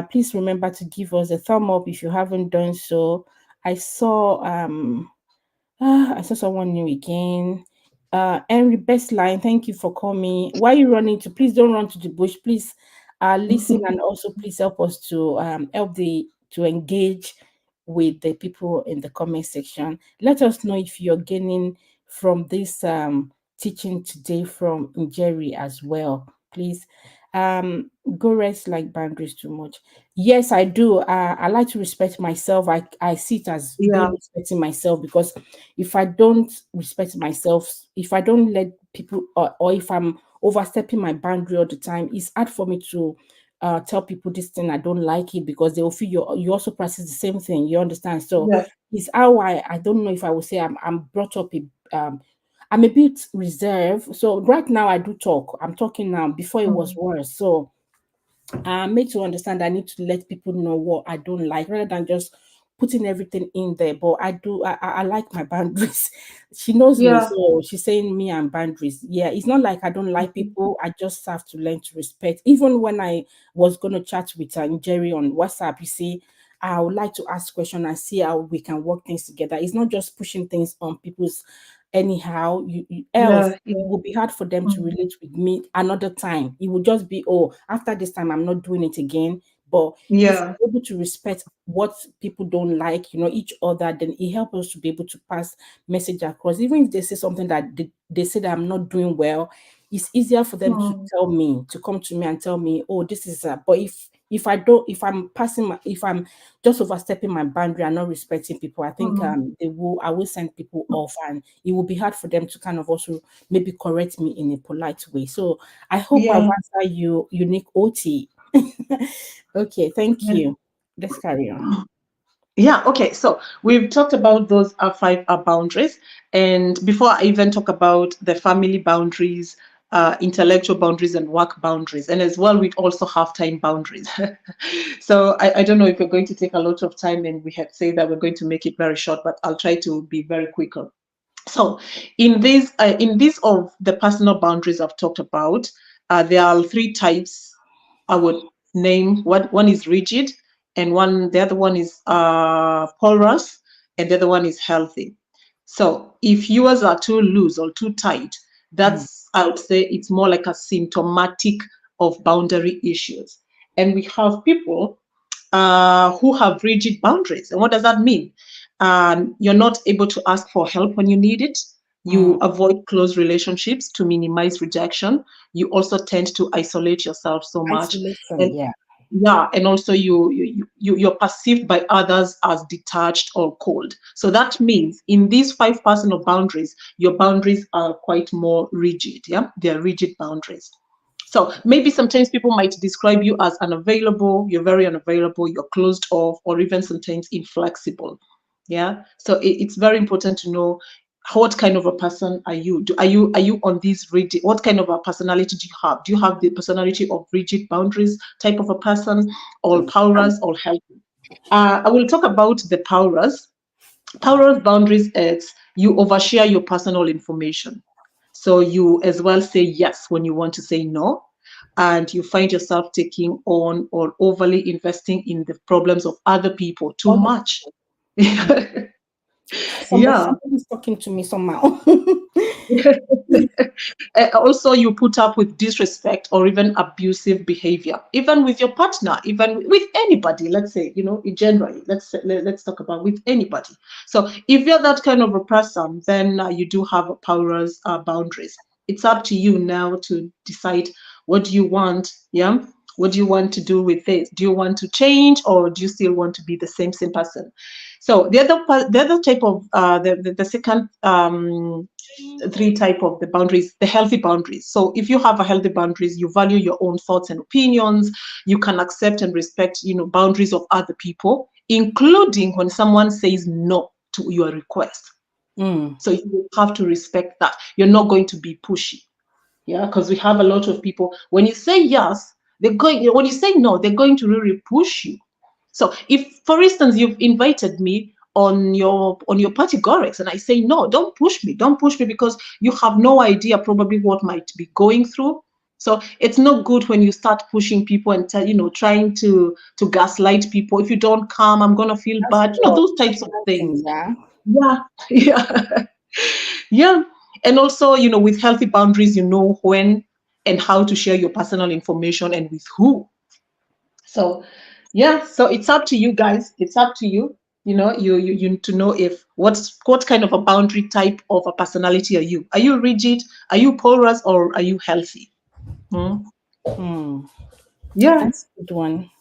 Please remember to give us a thumb up if you haven't done so. I saw someone new again. Henry Bestline, thank you for coming. Why are you running to? Please don't run to the bush. Please listen, and also please help us to to engage with the people in the comment section. Let us know if you're gaining from this teaching today from Njeri as well. Please go rest like boundaries too much. Yes, I do. I like to respect myself. I see it as Yeah. being respecting myself, because if I don't respect myself, if I don't let people, or if I'm overstepping my boundary all the time, it's hard for me to tell people this thing I don't like it, because they will feel you also practice the same thing. You understand? So Yeah. it's how I don't know if I will say I'm brought up I'm a bit reserved. So right now I do talk. I'm talking now. Before it was Mm. worse. So made to understand I need to let people know what I don't like, rather than just putting everything in there. But I like my boundaries. She knows me, Yeah. so she's saying me and boundaries. Yeah, it's not like I don't like Mhm. people. I just have to learn to respect. Even when I was gonna chat with Njeri on WhatsApp, you see, I would like to ask questions and see how we can work things together. It's not just pushing things on people's anyhow. Else Yeah. it Yeah. will be hard for them to Mm. relate with me another time. It will just be, oh, after this time, I'm not doing it again. But if Yeah. we're able to respect what people don't like, each other, then it helps us to be able to pass message across. Even if they say something that they say that I'm not doing well, it's easier for them to Mm. tell me, to come to me and tell me, oh, this is but if I don't, if I'm passing my, if I'm just overstepping my boundary and not respecting people, I think Mm. I will send people off, and it will be hard for them to kind of also maybe correct me in a polite way. So I hope I've Yeah. answered you, unique OT. Okay, thank Yeah. you. Let's carry on. Yeah, okay. So we've talked about those five boundaries. And before I even talk about the family boundaries, intellectual boundaries, and work boundaries, and as well, we also have time boundaries. So I don't know if we're going to take a lot of time, and we have said that we're going to make it very short, but I'll try to be very quick on. So in these of the personal boundaries I've talked about, there are three types I would name. One is rigid, and the other one is porous, and the other one is healthy. So if yours are too loose or too tight, Mm, that's, I would say, it's more like a symptomatic of boundary issues. And we have people who have rigid boundaries. And what does that mean? You're not able to ask for help when you need it. You mm. avoid close relationships to minimize rejection. You also tend to isolate yourself so much. Isolation, And yeah. Yeah, and also you're perceived by others as detached or cold. So that means in these 5% of boundaries, your boundaries are quite more rigid. Yeah, they are rigid boundaries. So maybe sometimes people might describe you as unavailable, you're very unavailable, you're closed off, or even sometimes inflexible. Yeah. So it's very important to know what kind of a person are you? Are you on these rigid? What kind of a personality do you have? Do you have the personality of rigid boundaries type of a person, or powerers, or healthy? I will talk about the powerers. Powerers boundaries is you overshare your personal information. So you as well say yes when you want to say no, and you find yourself taking on or overly investing in the problems of other people too Other much. Yeah. somebody's talking to me somehow. Also, you put up with disrespect or even abusive behavior, even with your partner, even with anybody. Let's say, in general, let's talk about with anybody. So, if you're that kind of a person, then you do have a power's boundaries. It's up to you now to decide what do you want. Yeah. What do you want to do with this? Do you want to change, or do you still want to be the same person? So the other type of the second three type of the boundaries, the healthy boundaries. So if you have a healthy boundaries, you value your own thoughts and opinions, you can accept and respect boundaries of other people, including when someone says no to your request. Mm. So you have to respect that. You're not going to be pushy. Yeah, because we have a lot of people, when you say yes, they're going, when you say no, they're going to really push you. So if, for instance, you've invited me on your party Gorex, and I say no, don't push me, because you have no idea probably what might be going through. So it's not good when you start pushing people and trying to gaslight people. If you don't come, I'm gonna feel That's bad. what Those types of thing, things. yeah. Yeah, yeah. Yeah. And also, with healthy boundaries, you know when and how to share your personal information and with who. So, yeah, so it's up to you guys. It's up to you. You need to know if what kind of a boundary type of a personality are you? Are you rigid? Are you porous, or are you healthy? Hmm? Hmm. Yeah. That's a good one.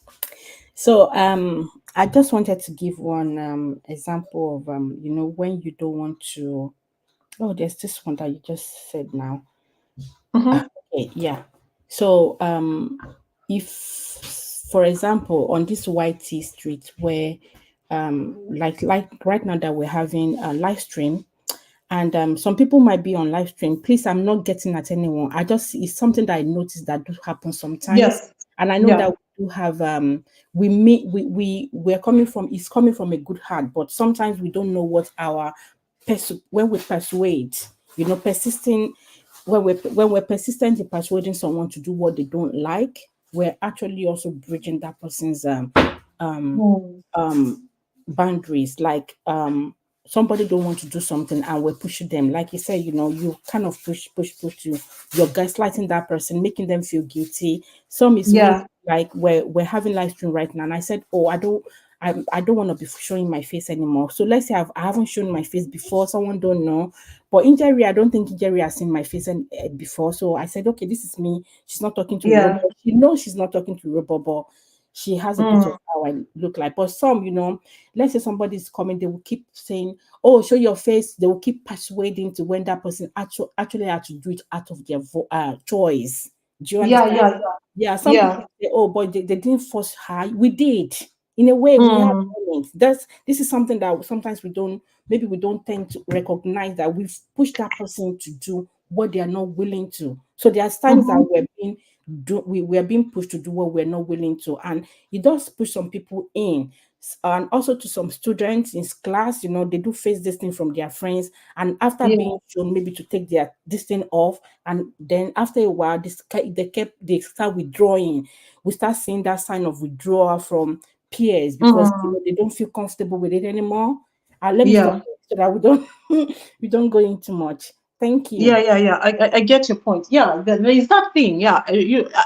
So I just wanted to give one example of when you don't want to. Oh, there's this one that you just said now. Mm-hmm. Okay, yeah. So if, for example, on this white tea street where like right now that we're having a live stream, and some people might be on live stream. Please, I'm not getting at anyone. I just, it's something that I noticed that do happen sometimes, Yes. and I know Yeah. that we do have we meet we're coming from, it's coming from a good heart, but sometimes we don't know what our when we persuade, persisting, when we're persistent in persuading someone to do what they don't like, we're actually also breaching that person's Hmm. um boundaries. Like somebody don't want to do something and we're pushing them, like you said, you kind of push you, you're gaslighting that person, making them feel guilty. Some is when, Yeah. like, we're having live stream right now and I said, oh, I don't want to be showing my face anymore. So let's say I haven't shown my face before, someone don't know. But in Njeri, I don't think Njeri has seen my face before. So I said, okay, this is me. She's not talking to Robo. Yeah. She knows she's not talking to Robo, but she has a bit of Mm. how I look like. But some, let's say somebody's coming, they will keep saying, oh, show your face. They will keep persuading to when that person actually had to do it out of their choice. Do you Yeah. understand? Yeah. Yeah, some Yeah. people say, oh, but they didn't force her. We did. In a way, we have Mm. done it. This is something that sometimes we don't tend to recognize, that we've pushed that person to do what they are not willing to. So there's times that Mm-hmm. we're being pushed to do what we're not willing to, and it does push some people in. And also to some students in class, they do face this thing from their friends, and after Yeah. being shown maybe to take their this thing off, and then after a while, they start withdrawing. We start seeing that sign of withdrawal from peers because Mm. they don't feel comfortable with it anymore. Let me stop Yeah. so that we don't we don't go into much. Thank Yeah, you. yeah, yeah. I get your point. Yeah, there is that thing. Yeah,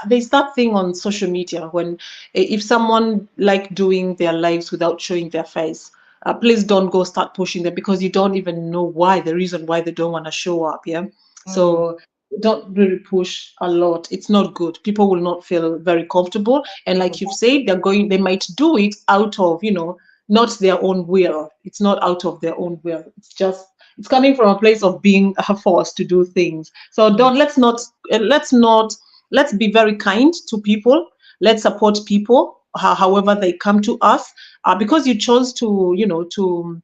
there's that thing on social media when if someone like doing their lives without showing their face, please don't go start pushing them, because you don't even know why, the reason why they don't want to show up. Yeah. Mm, So don't really push a lot. It's not good. People will not feel very comfortable. And like you've said, they might do it out of, not their own will. It's not out of their own will. It's coming from a place of being forced to do things. So Yeah. let's not, let's be very kind to people. Let's support people, however they come to us, because you chose to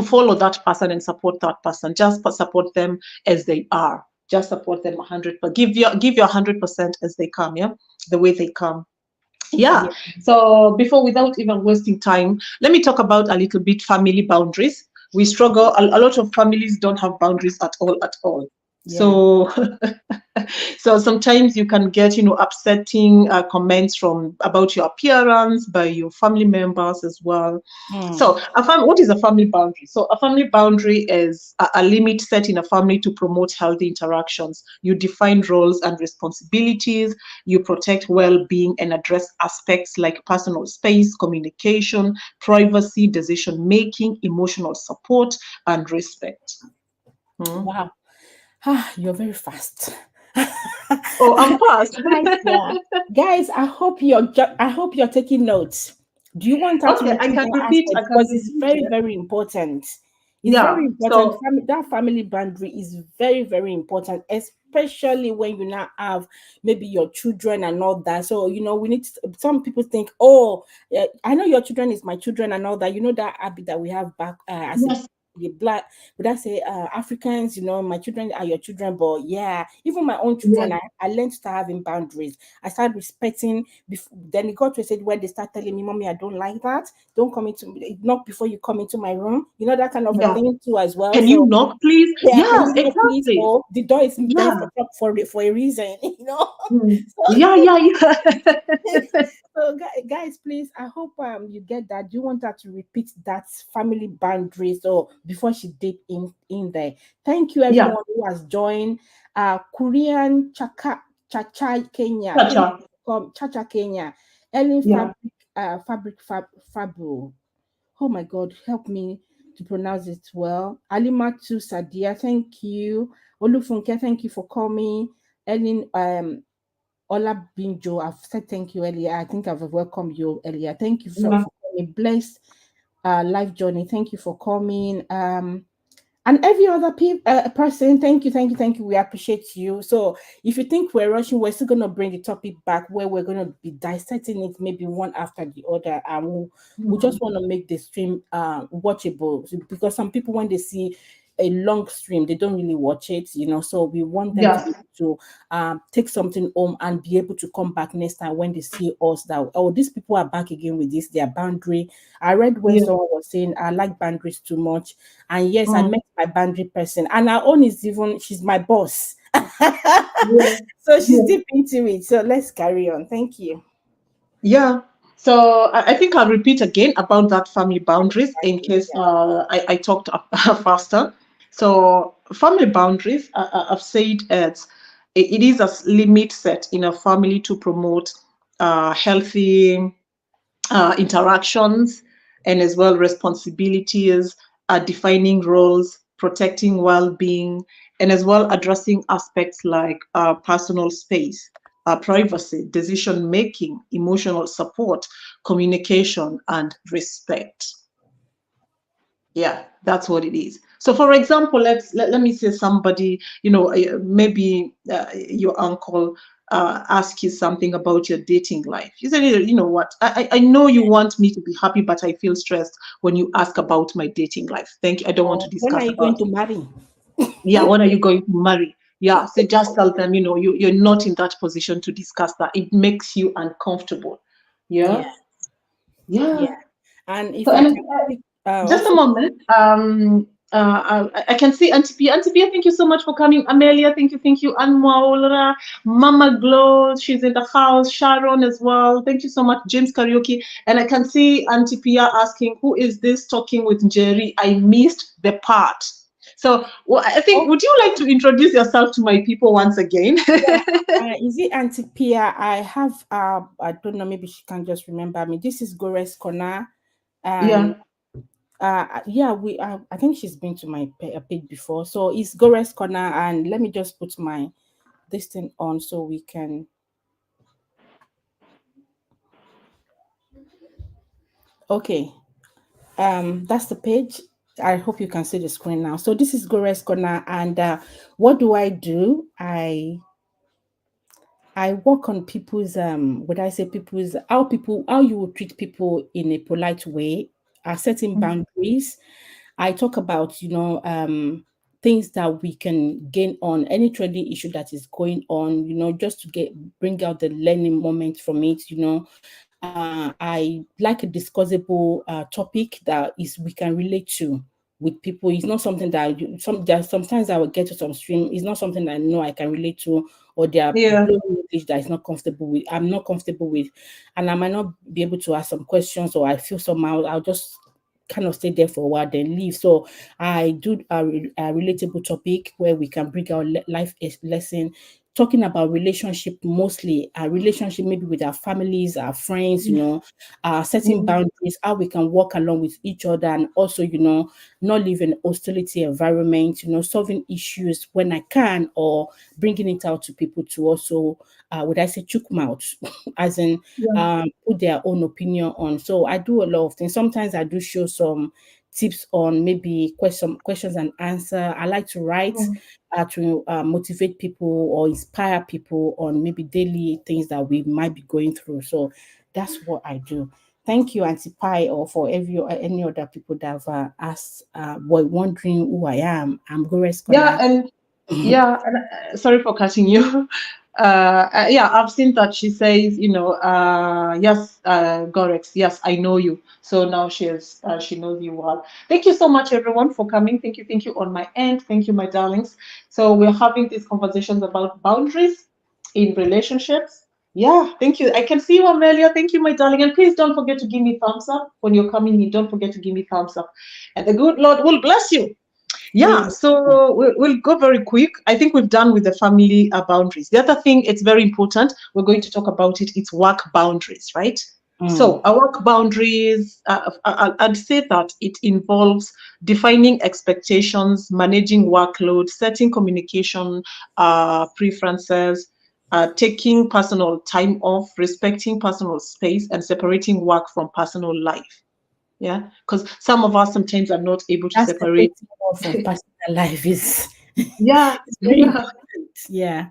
follow that person and support that person. Just support them as they are. Just support them 100. But give your 100% as they come. Yeah, the way they come. Yeah. Yeah. So before, without even wasting time, let me talk about a little bit family boundaries. We struggle. A lot of families don't have boundaries at all. At all. Yeah. So so sometimes you can get upsetting comments from about your appearance by your family members as well. Hmm. So, what is a family boundary? So, a family boundary is a limit set in a family to promote healthy interactions. You define roles and responsibilities, you protect well being and address aspects like personal space, communication, privacy, decision making, emotional support, and respect. Hmm. Wow. Ah, you're very fast. Oh, I'm fast. Guys, yeah. Guys, I hope you're taking notes. Do you want her to Okay, I repeat can that repeat. I aspect? can Because it's repeat very, it. very important. It's very Yeah. important. So, That family boundary is very, very important, especially when you now have maybe your children and all that. So, we need to, some people think, oh, yeah, I know your children is my children and all that. You know that habit that we have back as a yes, the black, would I say Africans, my children are your children, but yeah, even my own children, yes, I learned to start having boundaries. I started respecting. Then it got to a stage where they start telling me, "Mommy, I don't like that. Don't come into not before you come into my room." That kind of a yeah. thing too as well. Can you So knock, please? yeah, can Yes, you not please? exactly. Oh, the door is there Yeah. for a reason, Mm. So Yeah, yeah, yeah. so guys, please, I hope you get that. Do you want her to repeat that family boundaries or before she did in there? Thank you Yeah. everyone who has joined. Korean Chacha Kenya. Thank Cha-cha. you for Chacha Kenya. Ellen Yeah. Fabu. Oh my God, help me to pronounce it well. Alimatu Sadia, thank you. Olufunke, thank you for coming. Ellen Ola Binjo, I've said thank you earlier. I think I've welcomed you earlier. Thank you Yeah. for coming. Blessed life journey. Thank you for coming. And every other person, thank you. We appreciate you. So if you think we're rushing, we're still gonna bring the topic back where we're gonna be dissecting it maybe one after the other, and we Mm. just want to make the stream watchable because some people when they see a long stream they don't really watch it, so we want them to be Yes. able to take something home and be able to come back next time when they see us that, oh, these people are back again with this their boundary. I read when Yeah. someone was saying I like boundaries too much, and yes, I Mm. met my boundary person, and her own is even she's my boss. Yeah. So she's Yeah. deep into it. So let's carry on. Thank you. Yeah. So I think I'll repeat again about that family boundaries in case Yeah. I talked up faster. So family boundaries, I've said it is a limit set in a family to promote healthy interactions and as well responsibilities, defining roles, protecting well-being, and as well addressing aspects like personal space, privacy, decision making, emotional support, communication, and respect. Yeah, that's what it is. So, for example, let me say somebody, maybe your uncle ask you something about your dating life. You said, you know what, I know you want me to be happy, but I feel stressed when you ask about my dating life. Thank you. I don't want to When are discuss you going about to it. marry? Yeah, when are you going to marry? Yeah, so just tell them, you're not in that position to discuss that. It makes you uncomfortable. Yeah, Yeah, yeah. yeah. And So, if I and can quickly, just a also, moment. I can see Auntie Pia. Auntie Pia, thank you so much for coming. Amelia, thank you. Anmaola, Mama Glow, she's in the house. Sharon as well. Thank you so much. James Karaoke. And I can see Auntie Pia asking, who is this talking with Njeri? I missed the part. So I think, oh, would you like to introduce yourself to my people once again? yeah. Is it Auntie Pia? I have, I don't know, maybe she can just remember me. This is Gores Corner. Yeah. And yeah, I think she's been to my page before. So it's Gores Corner. And let me just put my this thing on so we can. Okay, that's the page. I hope you can see the screen now. So this is Gore's Corner, and what do I do? I work on people's would I say people's how you will treat people in a polite way, setting Mm. boundaries. I talk about, things that we can gain on any trending issue that is going on, just to get bring out the learning moment from it. I like a discussable topic that is we can relate to with people. It's not something that sometimes I will get to some stream. It's not something that I know I can relate to, or they are Yeah. blowing English that is not comfortable with. I'm not comfortable with, and I might not be able to ask some questions, or I feel somehow I'll just kind of stay there for a while then leave. So I do a relatable topic where we can bring our life lesson, talking about relationship, mostly a relationship maybe with our families, our friends, setting Mm. boundaries, how we can work along with each other, and also, not live in hostility environment, solving issues when I can, or bringing it out to people to also, would I say, chook mouth, as in Yeah. put their own opinion on. So I do a lot of things. Sometimes I do show some tips on maybe questions and answer. I like to write Mm. to motivate people or inspire people on maybe daily things that we might be going through. So that's what I do. Thank you, Auntie Pi, or for any other people that have asked, were wondering who I am. I'm Gores Yeah, Kona. and yeah, and, sorry for cutting you. Yeah, I've seen that she says, yes, Gorex, yes, I know you. So now she knows you well. Thank you so much, everyone, for coming. Thank you on my end. Thank you, my darlings. So we're having these conversations about boundaries in relationships. Yeah, thank you. I can see you, Amelia. Thank you, my darling. And please don't forget to give me thumbs up when you're coming in. Don't forget to give me thumbs up. And the good Lord will bless you. Yeah, Amen. so we'll go very quick. I think we've done with the family boundaries. The other thing, it's very important. We're going to talk about it. It's work boundaries, right? Mm. So, our work boundaries, I'd say that it involves defining expectations, managing workload, setting communication preferences, taking personal time off, respecting personal space, and separating work from personal life. Yeah, because some of us sometimes are not able to That's separate. separating off from personal life is Yeah, it's very yeah, important. Yeah.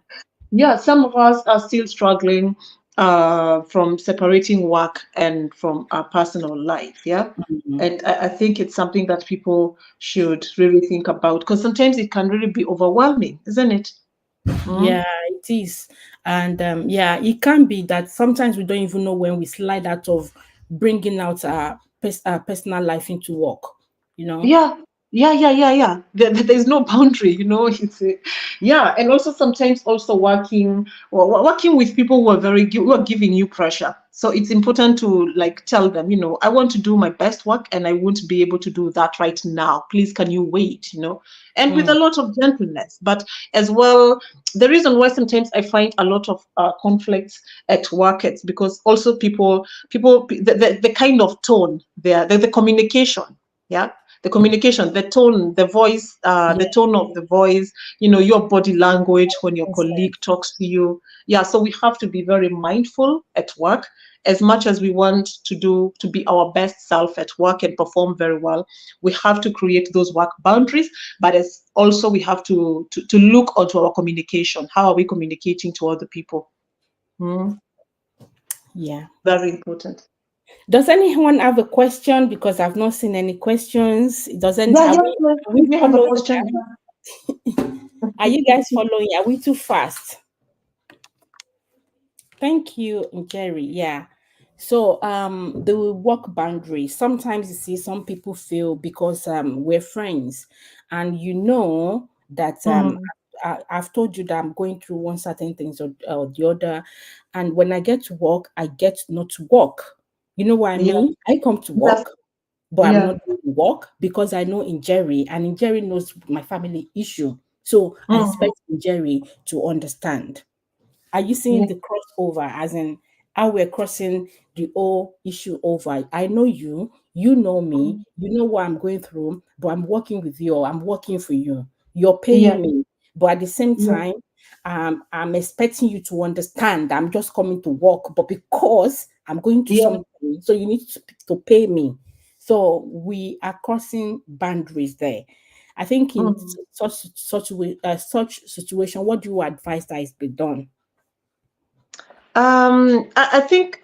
yeah. Some of us are still struggling from separating work and from our personal life. Yeah, Mhm. and I think it's something that people should really think about because sometimes it can really be overwhelming, isn't it? Mm. Yeah, it is. And yeah, it can be that sometimes we don't even know when we slide out of bringing out our personal life into work, you know? Yeah, yeah. There's no boundary, It's yeah, and also sometimes also working with people who are who are giving you pressure. So it's important to like tell them, I want to do my best work and I won't be able to do that right now. Please, can you wait? And with a Mm. lot of gentleness, but as well, the reason why sometimes I find a lot of conflicts at work, it's because also the kind of tone there, the communication. Yeah, the communication, the tone, Yeah, the tone of the voice, your body language when your it's colleague talks to you. Yeah, so we have to be very mindful at work. As much as we want to be our best self at work and perform very well, we have to create those work boundaries. But as also we have to look onto our communication. How are we communicating to other people? Mm, yeah. very important. Does anyone have a question? Because I've not seen any questions. It doesn't Yeah, are yeah, we yeah. are we We have a following? question. Are you guys following? Are we too fast? Thank you, Njeri. Yeah. So the work boundary. Sometimes you see some people feel because we're friends, and that Mm, I've told you that I'm going through one certain things or the other, and when I get to work, I get not to work. You know what I yeah. mean? I come to Yes. work, but I'm Yeah. not doing work because I know Njeri, and Njeri knows my family issue. So I Mm, expect Njeri to understand. Are you seeing yeah. the crossover, as in how we're crossing the whole issue over? I know you, you know me, Mm, you know what I'm going through, but I'm working with you, or I'm working for you. You're yeah. paying me. But at the same Yeah. time, I'm expecting you to understand that I'm just coming to work, but because I'm going to Yeah. something, so you need to pay me. So we are crossing boundaries there. I think in Mm. such situation, what do you advise that is be done? I think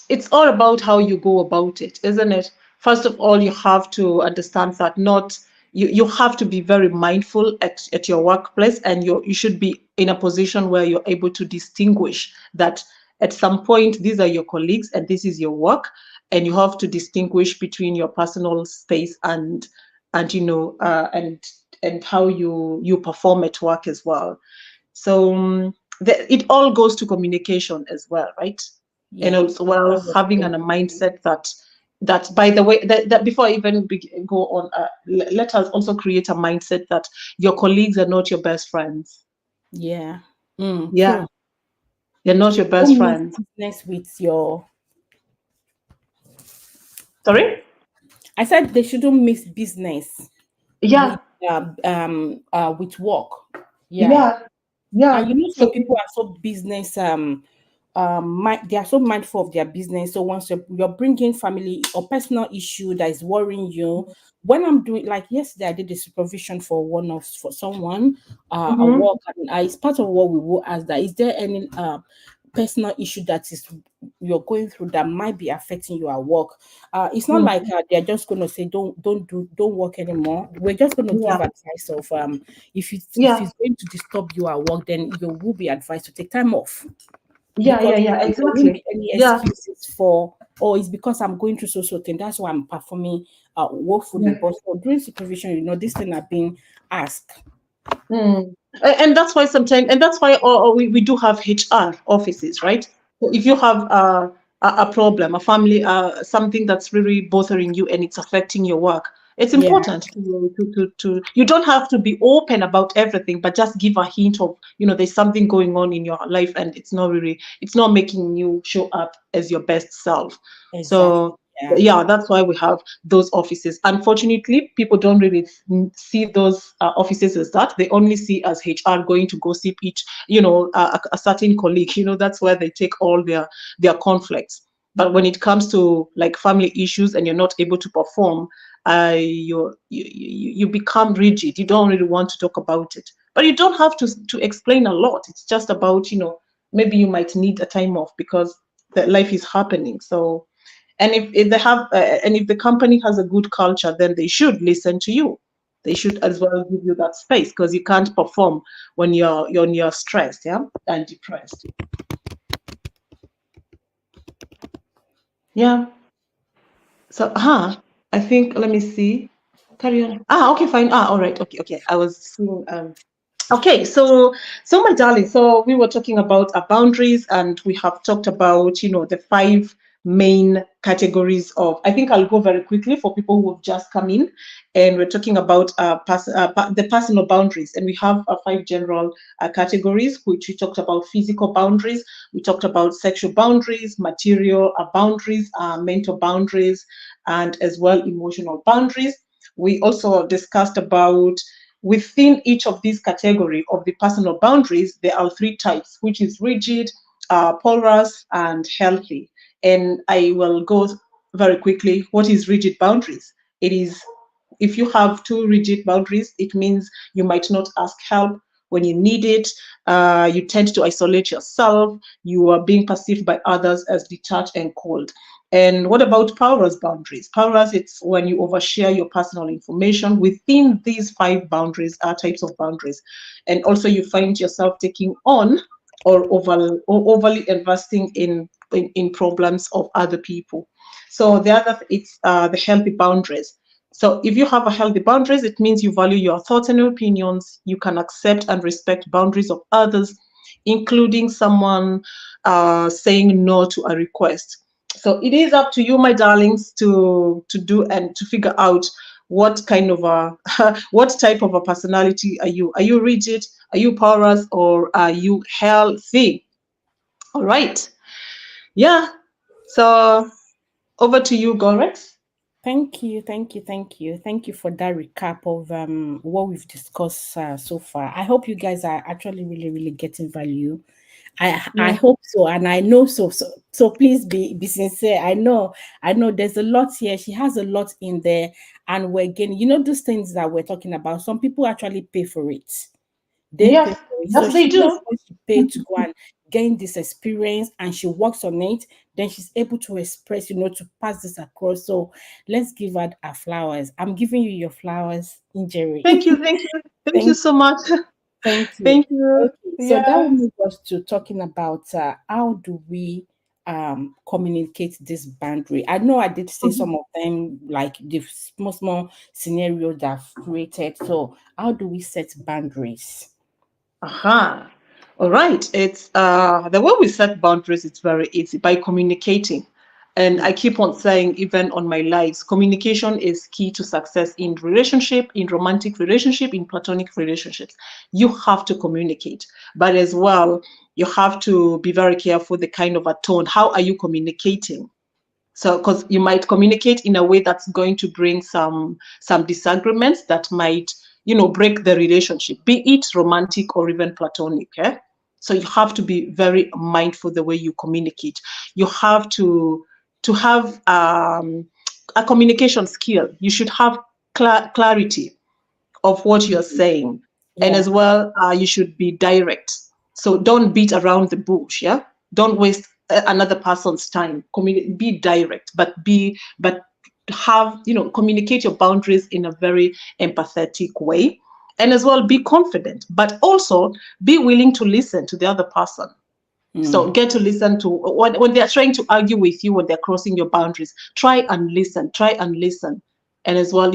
it's all about how you go about it, isn't it? First of all, you have to understand that not you have to be very mindful at your workplace, and you should be in a position where you're able to distinguish that at some point these are your colleagues and this is your work, and you have to distinguish between your personal space and and how you perform at work as well. So it all goes to communication as well, right? And Yeah. also, well, That was having a great. mindset that by the way, that before I even go on, let us also create a mindset that your colleagues are not your best friends. Yeah. Yeah, True. they're not your best Don't mix friends. business with your. Sorry? I said they shouldn't mix business with Yeah, with work. Yeah. yeah, yeah. And you know, some So people are so business they are so mindful of their business. So once you're bringing family or personal issue that is worrying you, when I'm doing like yesterday, I did the supervision for for someone at mhm, work, and it's part of what we will ask that is there any personal issue that is you're going through that might be affecting you at work. It's not like mhm, they're just going to say don't work anymore. We're just going to give yeah, advice of if yeah, it's going to disturb you at work, then you will be advised to take time off, yeah, because yeah, yeah, there won't exactly. be any Yeah, excuses for, oh, it's because I'm going through so thing. That's why I'm performing woefully. yeah. But for during supervision, this thing are being asked. Mm. And that's why sometimes, and that's why we do have HR offices, right? So if you have a problem, a family, something that's really bothering you and it's affecting your work, it's Yeah, important you don't have to be open about everything, but just give a hint of, there's something going on in your life and it's not making you show up as your best self. exactly. So Yeah. yeah, that's why we have those offices. Unfortunately, people don't really see those offices as that. They only see as HR going to gossip each, a certain colleague. That's where they take all their conflicts. But when it comes to like family issues and you're not able to perform, you become rigid. You don't really want to talk about it. But you don't have to explain a lot. It's just about, maybe you might need a time off because the life is happening. So and if they have and if the company has a good culture, then they should listen to you. They should as well give you that space because you can't perform when you're stressed, yeah, and depressed. Yeah. So I think let me see. Carry on. Okay, fine. All right. Okay, okay. I was seeing Okay, so my darling, so we were talking about our boundaries, and we have talked about, the five main categories of. I think I'll go very quickly for people who have just come in, and we're talking about the personal boundaries, and we have five general categories, which we talked about: physical boundaries, we talked about sexual boundaries, material boundaries, mental boundaries, and as well emotional boundaries. We also discussed about within each of these category of the personal boundaries, there are three types, which is rigid, porous, and healthy. And I will go very quickly. What is rigid boundaries? It is if you have too rigid boundaries, it means you might not ask help when you need it. You tend to isolate yourself. You are being perceived by others as detached and cold. And what about porous boundaries? Porous, it's when you overshare your personal information. Within these five boundaries are types of boundaries. And also you find yourself taking on or overly investing in problems of other people. So the other, it's the healthy boundaries. So if you have a healthy boundaries, it means you value your thoughts and opinions. You can accept and respect boundaries of others, including someone saying no to a request. So it is up to you, my darlings, to do and to figure out what kind of a what type of a personality are you? Are you rigid? Are you porous? Or are you healthy? All right. Yeah. So over to you, Gorex. Thank you, thank you, thank you, thank you for that recap of what we've discussed so far. I hope you guys are actually really, really getting value. I Yeah. hope so, and I know so. So please be sincere. I know. There's a lot here. She has a lot in there, and we're getting, those things that we're talking about. Some people actually pay for it. They pay Yes, for it. So yes, they she knows do. what she paid to go and gain this experience, and she works on it. Then she's able to express, to pass this across. So let's give her flowers. I'm giving you your flowers, Njeri. Thank you, thank you, thank you Thank so much. Thank you. Thank you. Okay, so that will Yeah. move us to talking about how do we communicate this boundary. I know I did say Mhm. some of them, like the small small scenarios that I've created. So how do we set boundaries? Aha. All right. It's the way we set boundaries, it's very easy by communicating. And Yeah. I keep on saying, even on my lives, communication is key to success in relationship, in romantic relationship, in platonic relationships. You have to communicate, but as well, you have to be very careful the kind of a tone. How are you communicating? So because you might communicate in a way that's going to bring some disagreements that might break the relationship, be it romantic or even platonic. So you have to be very mindful the way you communicate. You have to have a communication skill. You should have clarity of what you're Mhm. saying. And Yeah. as well, you should be direct. So don't beat around the bush. Yeah. Don't waste another person's time. Be direct, but have, communicate your boundaries in a very empathetic way. And as well, be confident, but also be willing to listen to the other person. So Mm. get to listen to when they're trying to argue with you, when they're crossing your boundaries. Try and listen, and as well,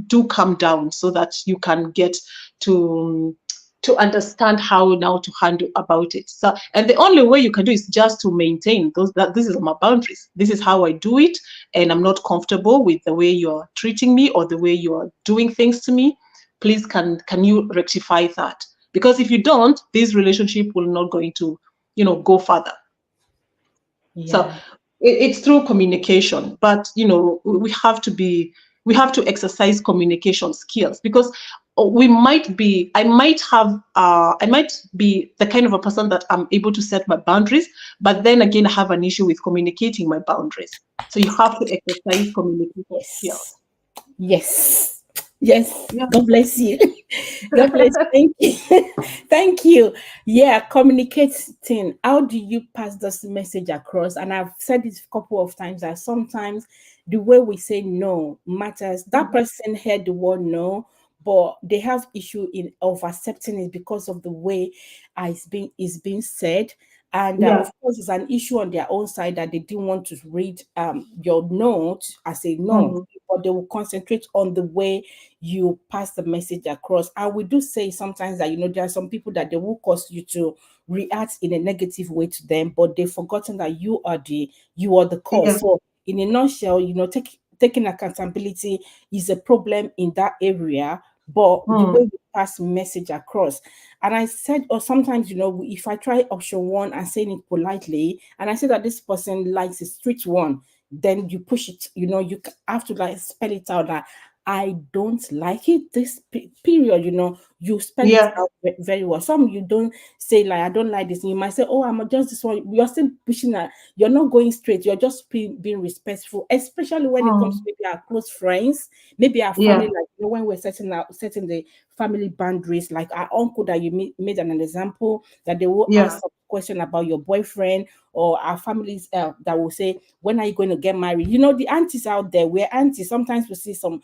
do calm down so that you can get to to understand how now to handle about it. So, and the only way you can do is just to maintain those that this is my boundaries. This is how I do it, and I'm not comfortable with the way you're treating me or the way you're doing things to me. Please, can you rectify that? Because if you don't, this relationship will not going to go further. So Yeah. it's through communication, but we have to exercise communication skills, because I might be the kind of a person that I'm able to set my boundaries, but then again I have an issue with communicating my boundaries. So you have to exercise communication skills. Yes. Yes. Yes. Yeah. God bless you. God bless you. Thank you. Thank you. Yeah, communicating. How do you pass this message across? And I've said it a couple of times that sometimes the way we say no matters. That Mhm. person heard the word no, but they have issue in of accepting it because of the way it's being said. And Yeah. of course, it's an issue on their own side that they didn't want to read your note as a no, Mhm. but they will concentrate on the way you pass the message across. And we do say sometimes that there are some people that they will cause you to react in a negative way to them, but they've forgotten that you are the cause. Yeah. So in a nutshell, taking accountability is a problem in that area, but the way Mm. we pass message across. And I said, or sometimes, if I try option one and saying it politely, and I say that this person likes a street one, then you push it, have to like spell it out that I don't like it this period, you spell it Yeah. out very well. Some you don't say like I don't like this. You might say, oh, I'm just this one. You're still pushing that. You're not going straight. You're just being respectful, especially when it comes to Mm. maybe our close friends, maybe our family. Yeah. Like when we're setting the family boundaries, like our uncle that you made an example that they will Yeah. ask a question about your boyfriend, or our families that will say, when are you going to get married? The aunties out there, we're aunties. Sometimes we see some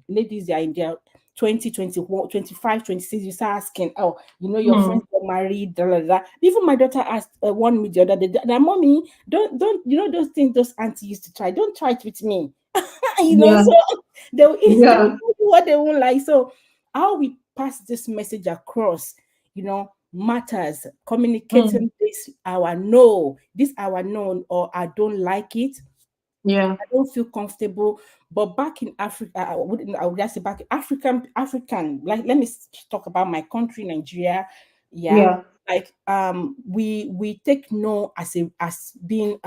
ladies, they are in their 20, 21, 25, 26. You start asking, oh, your friends Mm. got married, da, da, da. Even my daughter asked one me the other day, that mommy, don't, those things those aunties used to try, don't try it with me. Yeah. So they'll tell Yeah. you what they won't like. So how we pass this message across, matters. Mm. Communicating this our no, or I don't like it, Yeah. I don't feel comfortable. But back in Africa, I would just say back African, like let me talk about my country, Nigeria. Yeah. Yeah. like we take no as a as being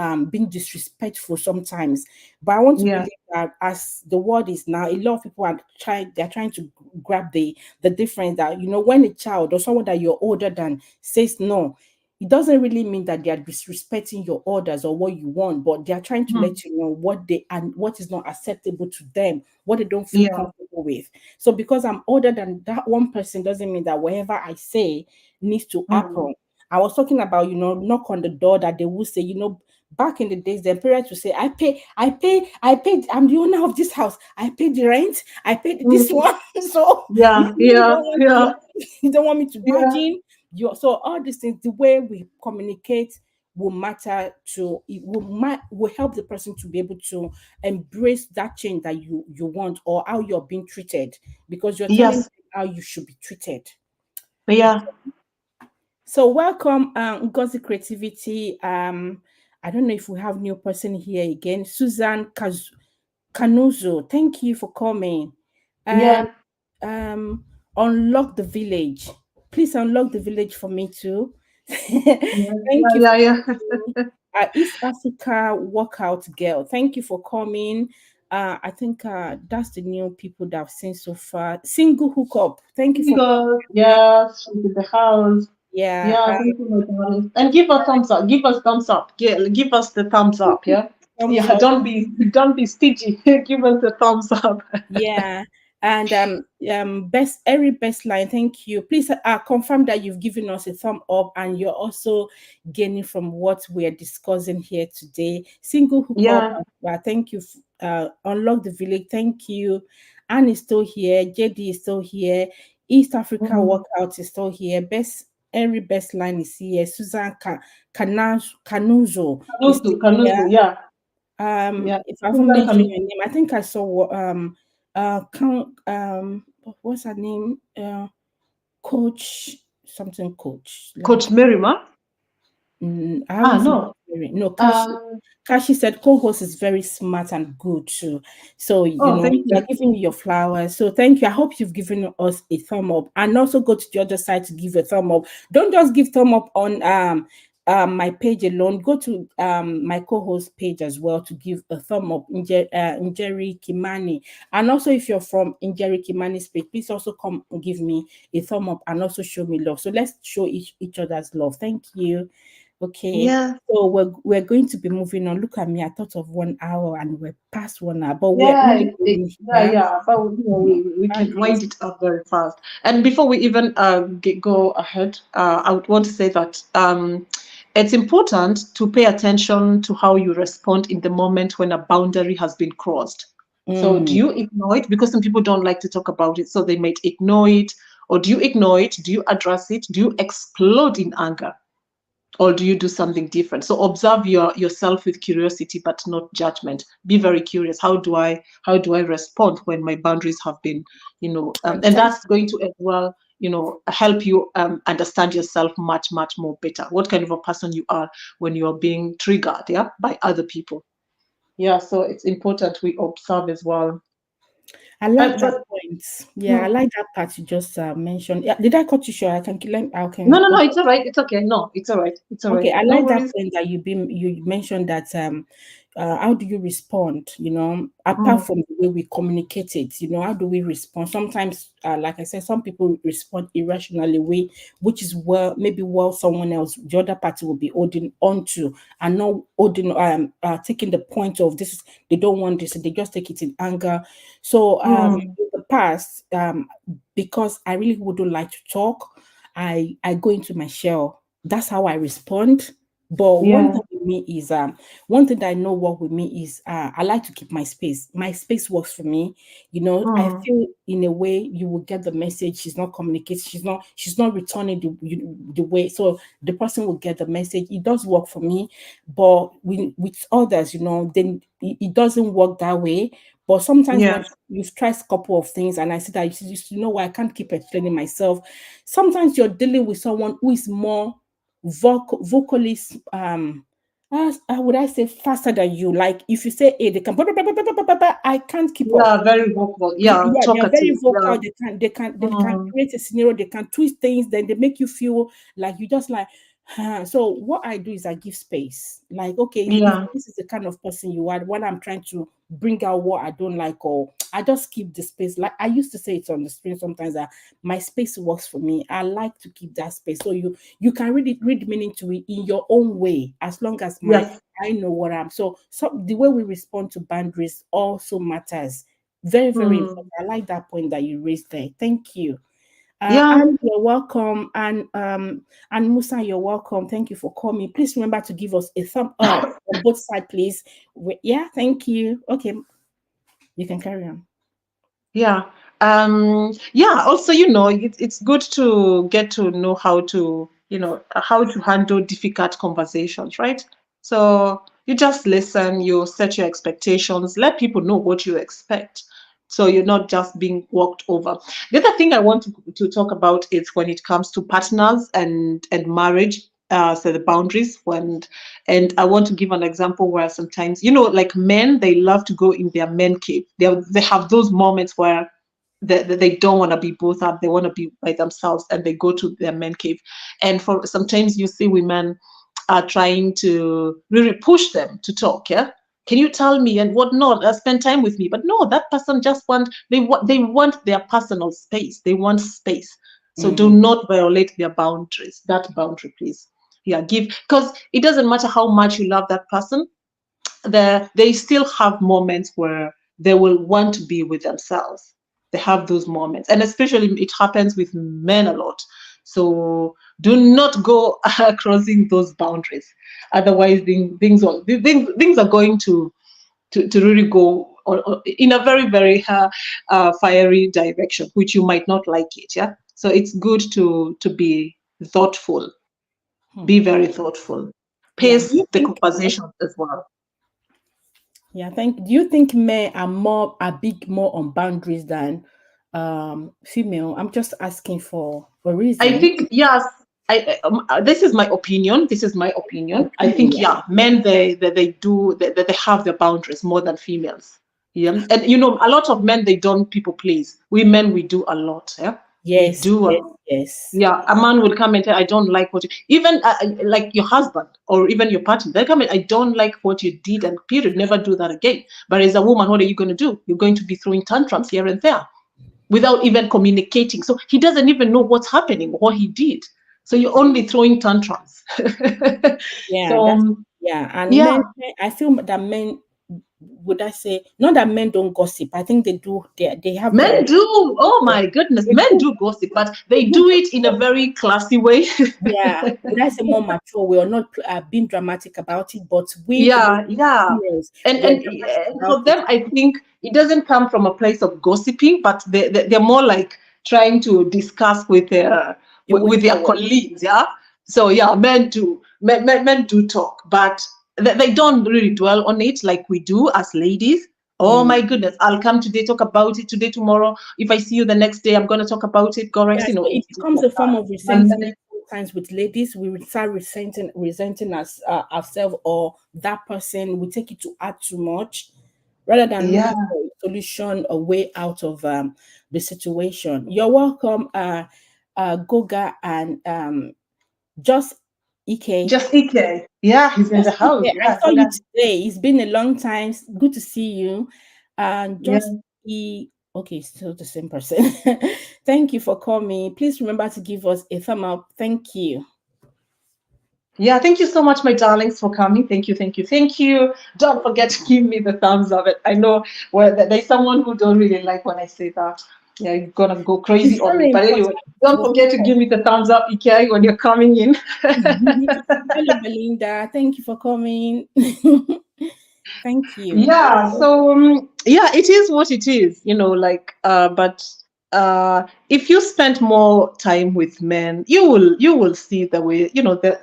disrespectful sometimes, but I want to Yeah. believe that as the world is now, a lot of people are trying to grab the difference that, you know, when a child or someone that you're older than says no, it doesn't really mean that they are disrespecting your orders or what you want, but they are trying to Mm. let you know what they and what is not acceptable to them, what they don't feel Yeah. comfortable with. So because I'm older than that one person doesn't mean that whatever I say needs to Mm. happen. I was talking about, you know, knock on the door that they will say, you know, back in the days, the parents would say, I paid, I'm the owner of this house. I paid the rent, I paid this Mm. one. So if Yeah. you Yeah. don't want Yeah. you don't want me to Yeah. bargain, you so all these things, the way we communicate will matter to will help the person to be able to embrace that change that you want or how you're being treated, because you're telling them Yes. how you should be treated. Yeah. So welcome, Ngozi Creativity. I don't know if we have new person here again. Susan Canuzo, thank you for coming. Um, Yeah. um, Unlock the village. Please unlock the village for me too. Yeah. Thank you Yeah. for Yeah. coming. East Africa workout girl. Thank you for coming. I think that's the new people that I've seen so far. Single hookup. Thank you for Because coming. yes, she's in the house. Yeah. Yeah, thank you, my darling. And give us thumbs up. Give us thumbs up. Yeah, give us the thumbs up. Yeah. Thumbs Yeah. up. Don't be stingy. Give us the thumbs up. Yeah. And best every best line, thank you. Please confirm that you've given us a thumb up and you're also gaining from what we are discussing here today. Single hookup, Yeah. thank you. Unlock the village, thank you. Anne is still here, JD is still here, East Africa Mm. workout is still here, best every best line is here, Susan Canuzo is Kanuzu, still here. Kanuzu. Yeah. Yeah. If I haven't Susan mentioned Kanuzu. your name, I think I saw what's her name? Coach something coach. Let me Coach check. Merima. I haven't seen No. no Kashi. Um. Kashi said co-host is very smart and good too. So you Oh, know thank they're you. giving you your flowers. So thank you. I hope you've given us a thumb up, and also go to the other side to give a thumb up. Don't just give thumb up on my page alone. Go to my co-host page as well to give a thumb up. Njeri Kimani, and also if you're from Njeri Kimani's page, please also come and give me a thumb up and also show me love. So let's show each other's love. Thank you. Okay, Yeah. so we're going to be moving on. Look at me, I thought of 1 hour and we're past 1 hour, but we're Yeah, nearly going yeah, here. yeah. But we can Boundaries. wind it up very fast. And before we even go ahead, I would want to say that it's important to pay attention to how you respond in the moment when a boundary has been crossed. So, do Mm, you ignore it? Because some people don't like to talk about it, so they might ignore it. Or do you ignore it? Do you address it? Do you explode in anger? Or do you do something different? So observe yourself with curiosity but not judgment. Be very curious. How do I respond when my boundaries have been, and fantastic. that's going to as well, help you understand yourself much much more better, what kind of a person you are when you are being triggered, yeah, by other people. Yeah, so it's important we observe as well. I like And that but point. Yeah, I mm, like that part you just mentioned. Yeah, did I cut you short? I no, can no, go. no, it's all right, it's okay, no, it's all right, it's all right, Okay, I no like that worries. point that you mentioned that how do you respond, you know, apart Mm, from the way we communicate it, you know, how do we respond? Sometimes like I said, some people respond irrationally way, which is well maybe well someone else, the other party will be holding on to and not holding taking the point of this they don't want this, they just take it in anger. So mm, in the past, because I really wouldn't like to talk, I go into my shell. That's how I respond. But one yeah. thing with me is one thing that I know work with me is I like to keep my space. My space works for me. You know, I Mm. feel in a way you will get the message. She's not communicating. She's not returning the way. So the person will get the message. It does work for me, but with others, you know, then it doesn't work that way. But sometimes when Yes. you've tried a couple of things and I see that you know what, I can't keep explaining myself. Sometimes you're dealing with someone who is more vocally how would I say, faster than you. Like if you say A, they can I can't keep up. Yeah, very vocal. Yeah, Yeah, they're very talkative. Yeah. vocal. They can Mm, create a scenario. They can twist things. Then they make you feel like you just like. So what I do is I give space. Like, okay, if yeah. this is the kind of person you are, when I'm trying to bring out what I don't like, or I just keep the space. Like I used to say it on the screen sometimes, that my space works for me. I like to keep that space. So you can read meaning to it in your own way, as long as my Yes. I know what I'm. So the way we respond to boundaries also matters. Very, very important. Mm, I like that point that you raised there. Thank you. yeah. And you're welcome. And Musa, you're welcome. Thank you for coming. Please remember to give us a thumb up on both sides, please. Yeah, thank you. Okay, you can carry on. Yeah. Yeah. Also, it's good to get to know how to, how to handle difficult conversations, right? So you just listen, you set your expectations, let people know what you expect. So you're not just being walked over. The other thing I want to talk about is when it comes to partners and marriage. So the boundaries and I want to give an example where sometimes, like men, they love to go in their men cave. They have those moments where they don't want to be both up, they want to be by themselves, and they go to their men cave. And for sometimes you see women are trying to really push them to talk, yeah. Can you tell me and whatnot? Spend time with me. But no, that person just they want their personal space. They want space. So do Mm, not violate their boundaries. That boundary, please. Yeah, give, because it doesn't matter how much you love that person, they still have moments where they will want to be with themselves. They have those moments, and especially it happens with men a lot. So do not go crossing those boundaries. Otherwise, things are going to really go in a very, very fiery direction, which you might not like it. Yeah. So it's good to be thoughtful. hmm. Be very thoughtful. Yeah. Do Pace you the think? conversation as well. Yeah. Do you think men are big more on boundaries than female? I'm just asking for a I reason. think yes. This is my opinion. This is my opinion. I Opinion. think Yeah. yeah, men they have their boundaries more than females. Yeah, and a lot of men they don't people please. We men we do a lot. Yeah, we Yes. do a Yes. lot. Yes. Yeah, a man will come and tell I don't like what you even like your husband or even your partner. They come and I don't like what you did and period. Never do that again. But as a woman, what are you going to do? You're going to be throwing tantrums here and there without even communicating. So he doesn't even know what's happening, what he did. So you're only throwing tantrums. Yeah, so that's yeah. And yeah, I feel that men, would I say, not that men don't gossip. I think they do. They have their men do. Oh yeah, my goodness, they men do. do gossip, but They they do, do but it in a very classy way. yeah, would I say more mature? We are not being dramatic about it, but we, the Yeah, yeah. females, And, we're and dramatic and about for it. them, I think it doesn't come from a place of gossiping, but they're more like trying to discuss A way with their forward. colleagues. Yeah. So yeah, men do talk, but they don't really dwell on it like we do as ladies. Oh Mm. my goodness, I'll come today, talk about it today, tomorrow. If I see you the next day, I'm gonna talk about it. Go Yeah, rest. so it It's just becomes like a form that. of And resentment sometimes with ladies. We will start resenting us ourselves or that person. We take it to add too much rather than yeah, looking for a solution, a way out of the situation. You're welcome, Goga and just Ike. just EK. Yeah, he's in the Just house. Ike, I Yeah, saw you yeah, today. It's been a long time. Good to see you. And just yeah. okay, still the same person. Thank you for coming. Please remember to give us a thumb up. Thank you. Yeah, thank you so much, my darlings, for coming. Thank you, thank you, thank you. Don't forget to give me the thumbs up. I know there's someone who don't really like when I say that. Yeah, you're gonna go crazy It's on me. very But important anyway, don't to forget to give me the thumbs up, Ike, when you're coming in. Hello, Belinda. Thank you for coming. Thank you. Yeah, so yeah, it is what it is, like but if you spend more time with men, you will see the way,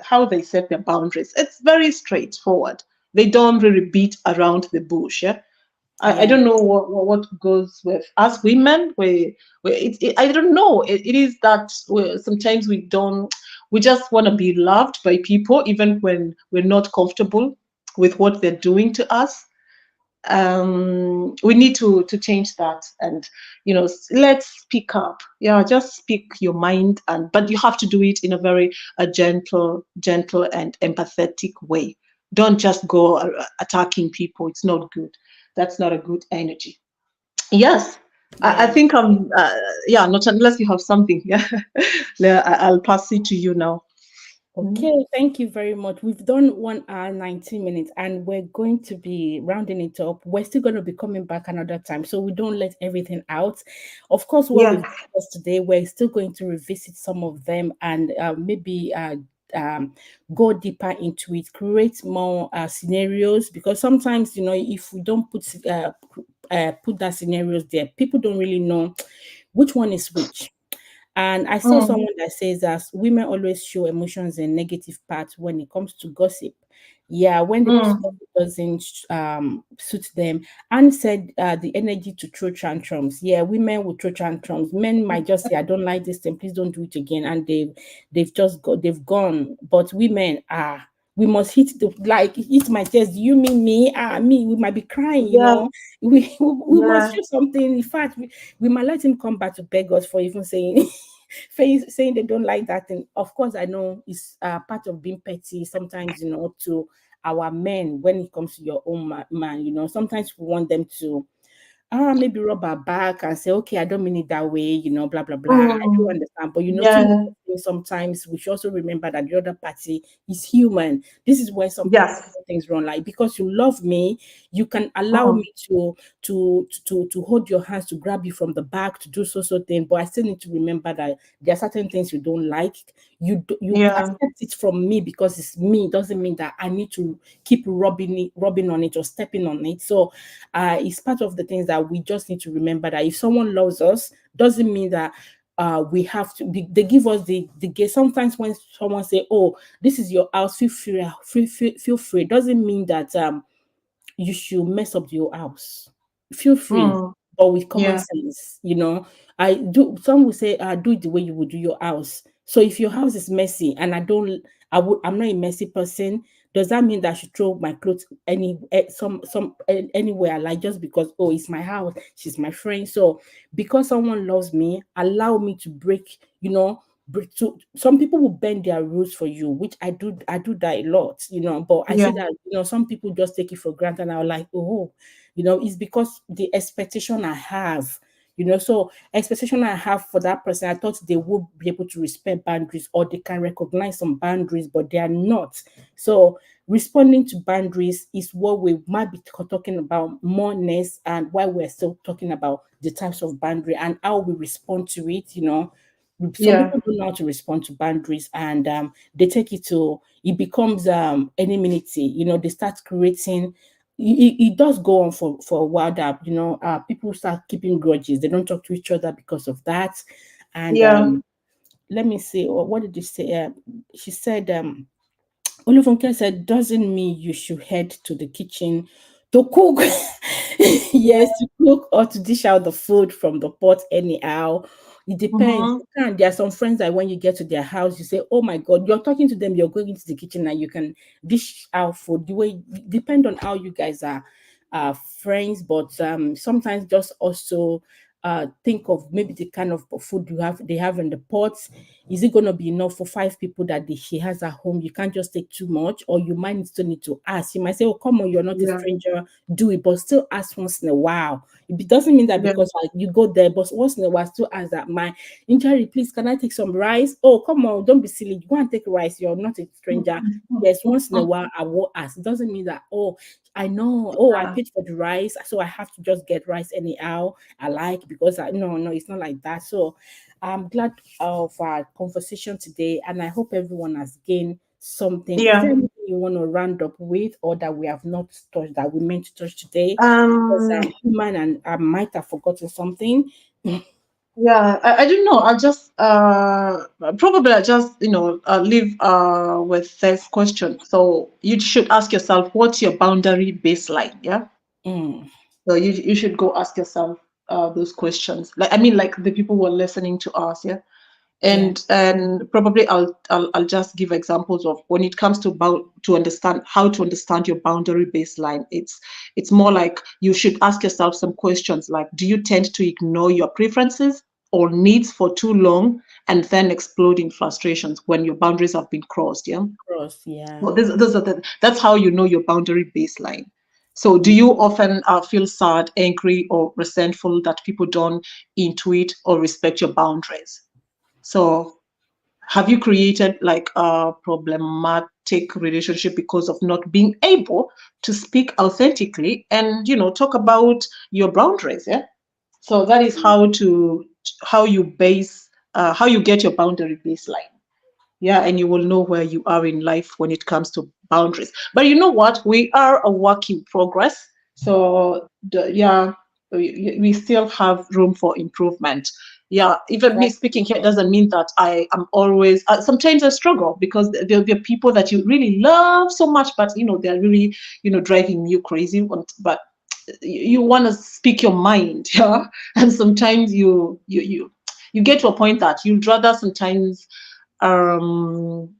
how they set their boundaries. It's very straightforward. They don't really beat around the bush, yeah. I Yeah. don't know what goes with us women. I don't know. It is that sometimes we just want to be loved by people, even when we're not comfortable. with what they're doing to us. We need to change that, and let's speak up. Yeah, just speak your mind, but you have to do it in a very gentle and empathetic way. Don't just go attacking people. It's not good. That's not a good energy. Yes, I Yeah. think yeah, not unless you have something. Yeah. Yeah, I'll pass it to you now. Mhm. Okay, thank you very much. We've done 1 hour, 19 minutes, and we're going to be rounding it up. We're still going to be coming back another time, so we don't let everything out. Of course, what we've Yeah. discussed today, we're still going to revisit some of them and maybe um, go deeper into it, create more scenarios, because sometimes, if we don't put that scenarios there, people don't really know which one is which. And I saw Mm, someone that says that women always show emotions in negative parts when it comes to gossip. Yeah, when the mm, gossip doesn't suit them. And said the energy to throw tantrums. Yeah, women will throw tantrums. Men might just say, "I don't like this thing. Please don't do it again," and they've gone. But women are. We must hit my chest. Do you mean me? Me. We might be crying. yeah, We must yeah, show something. In fact, we might let him come back to beg us for even saying saying they don't like that thing. Of course, I know it's part of being petty sometimes, to our men when it comes to your own man. Sometimes we want them to maybe rub our back and say, okay, I don't mean it that way, blah, blah, blah. I do mm, understand. But, too much yeah, of things sometimes we should also remember that the other party is human. This is where some people yes, do things wrong. Like, because you love me, you can allow mm, me to hold your hands, to grab you from the back, to do so thing. But I still need to remember that there are certain things you don't like. You yeah, accept it from me because it's me. It doesn't mean that I need to keep rubbing on it or stepping on it. So it's part of the things that we just need to remember, that if someone loves us, doesn't mean that we have to be, they give us the gift. Sometimes when someone say, oh, this is your house, feel free, doesn't mean that you should mess up your house. Feel free, mm, but with common yeah, sense. I do. Some will say, do it the way you would do your house. So if your house is messy and I'm not a messy person. Does that mean that I should throw my clothes anywhere I like, just because, oh, it's my house, she's my friend? So because someone loves me, allow me to break. To some people will bend their rules for you, which I do that a lot, but I yeah, see that, some people just take it for granted, and I'm like, oh, it's because the expectation I have, so expectation I have for that person, I thought they would be able to respect boundaries, or they can recognize some boundaries, but they are not. So responding to boundaries is what we might be talking about more next, and why we're still talking about the types of boundary and how we respond to it. Some yeah, people don't know how to respond to boundaries, and they take it becomes enmity. They start creating. It does go on for a while that people start keeping grudges. They don't talk to each other because of that. And yeah, let me see, what did you say? She said, Olufunke said, doesn't mean you should head to the kitchen to cook. yeah, Yes, to cook or to dish out the food from the pot anyhow. It depends. mm-hmm, You can. There are some friends that when you get to their house, you say, oh my God, you're talking to them, you're going into the kitchen and you can dish out food. The way, depend on how you guys are friends, but sometimes just also think of maybe the kind of food they have in the pots. Is it going to be enough for 5 people that she has at home? You can't just take too much, or you might still need to ask. You might say, oh, come on, you're not a yeah, stranger, do it, but still ask once in a while. It doesn't mean that yeah, because you go there, but once in a while still ask that, my Njeri, please, can I take some rice? Oh, come on, don't be silly, you go and take rice, you're not a stranger. Yes, once in a while I will ask. It doesn't mean that, oh, I know, oh, I yeah, paid for the rice, so I have to just get rice anyhow I like, because no, it's not like that. So I'm glad of our conversation today, and I hope everyone has gained something. Is there yeah. anything you want to round up with, or that we have not touched that we meant to touch today? Because Um, I'm human and I might have forgotten something. yeah, I don't know. I'll just probably I just leave with this question. So you should ask yourself, what's your boundary baseline? Yeah. Mm, So you should go ask yourself those questions. Like, I mean, like the people who are listening to us, yeah. Yeah. And probably I'll just give examples of when it comes to about to understand how to understand your boundary baseline. It's more like you should ask yourself some questions like, do you tend to ignore your preferences or needs for too long and then explode in frustrations when your boundaries have been crossed? Yeah. Cross. Yeah. Well, that's how you know your boundary baseline. So, do Mm. you often feel sad, angry, or resentful that people don't intuit or respect your boundaries? So, have you created like a problematic relationship because of not being able to speak authentically and talk about your boundaries? Yeah. So that is how you base how you get your boundary baseline. Yeah, and you will know where you are in life when it comes to boundaries. But you know what? We are a work in progress. So, yeah, we still have room for improvement. Yeah, even me speaking here doesn't mean that I am always, sometimes I struggle because there'll be people that you really love so much, but, they're really, driving you crazy. But you want to speak your mind, yeah? And sometimes you get to a point that you'd rather sometimes um,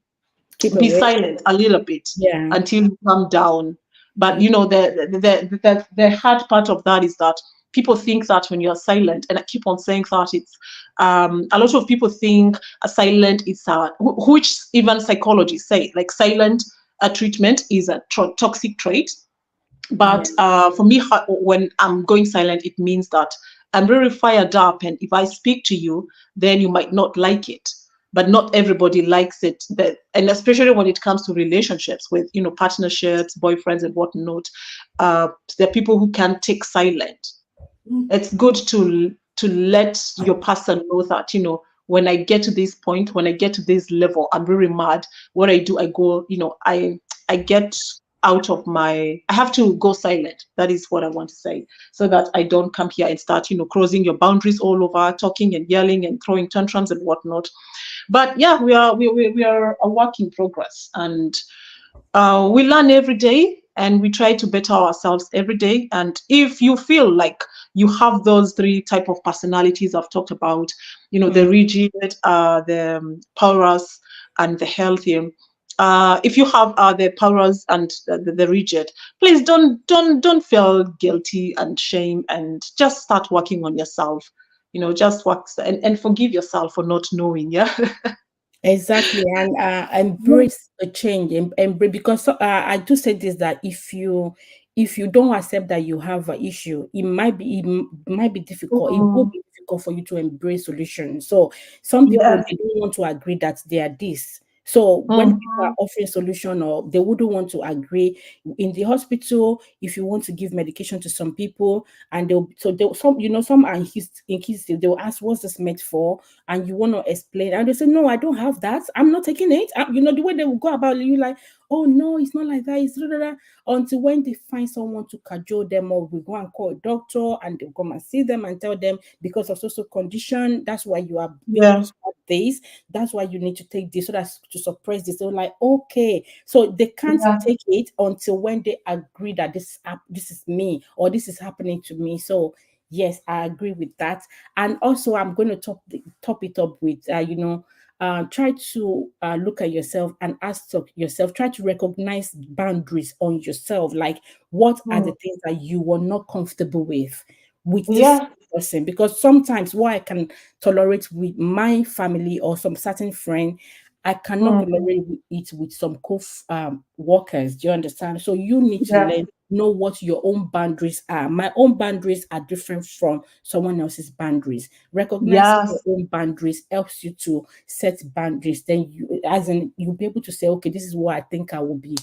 Keep be away. silent a little bit Yeah. until you calm down. But Yeah. the hard part of that is that people think that when you're silent, and I keep on saying that it's a lot of people think a silent is which even psychologists say like silent treatment is a toxic trait. Yeah. But for me, when I'm going silent, it means that I'm really fired up. And if I speak to you, then you might not like it. But not everybody likes it. And especially when it comes to relationships with, partnerships, boyfriends, and whatnot, there are people who can't take silent. It's good to let your person know that when I get to this point, when I get to this level, I'm really mad. What I do, I go, I get out of my, I have to go silent. That is what I want to say, so that I don't come here and start crossing your boundaries all over, talking and yelling and throwing tantrums and whatnot. But yeah, we are a work in progress, and we learn every day, and we try to better ourselves every day. And if you feel like you have those three type of personalities I've talked about, the Mm. rigid, the porous, and the healthy. If you have the porous and the rigid, please don't feel guilty and shame, and just start working on yourself. Just work and forgive yourself for not knowing. Yeah. Exactly, and embrace a change, embrace, because I do say this, that if you don't accept that you have an issue, it might be difficult. It will Mm, be difficult for you to embrace solutions. So some people, yes. they don't want to agree that they are this. So when people are Mhm. offering solution, or they wouldn't want to agree in the hospital, if you want to give medication to some people, and they'll some some are inquisitive, they'll ask, what's this meant for? And you want to explain, and they say, no, I don't have that, I'm not taking it. The way they will go about it, you like, oh no, it's not like that, it's da, da, da. Until when they find someone to cajole them, or we go and call a doctor, and they'll come and see them and tell them, because of social condition, that's why you are being Yeah. prescribed this, that's why you need to take this, so that's to suppress this. So like, okay, so they can't Yeah. take it until when they agree that this is me, or this is happening to me. So yes, I agree with that. And also, I'm going to top it up with, try to look at yourself and yourself, try to recognize boundaries on yourself. Like, what are the Mm. things that you were not comfortable with this Yeah. person? Because sometimes what I can tolerate with my family or some certain friend, I cannot Mm. tolerate it with some workers. Do you understand? So you need to Yeah. know what your own boundaries are. My own boundaries are different from someone else's boundaries. Recognizing your Yes. own boundaries helps you to set boundaries. Then you, as in, you'll be able to say, okay, this is what I think I will be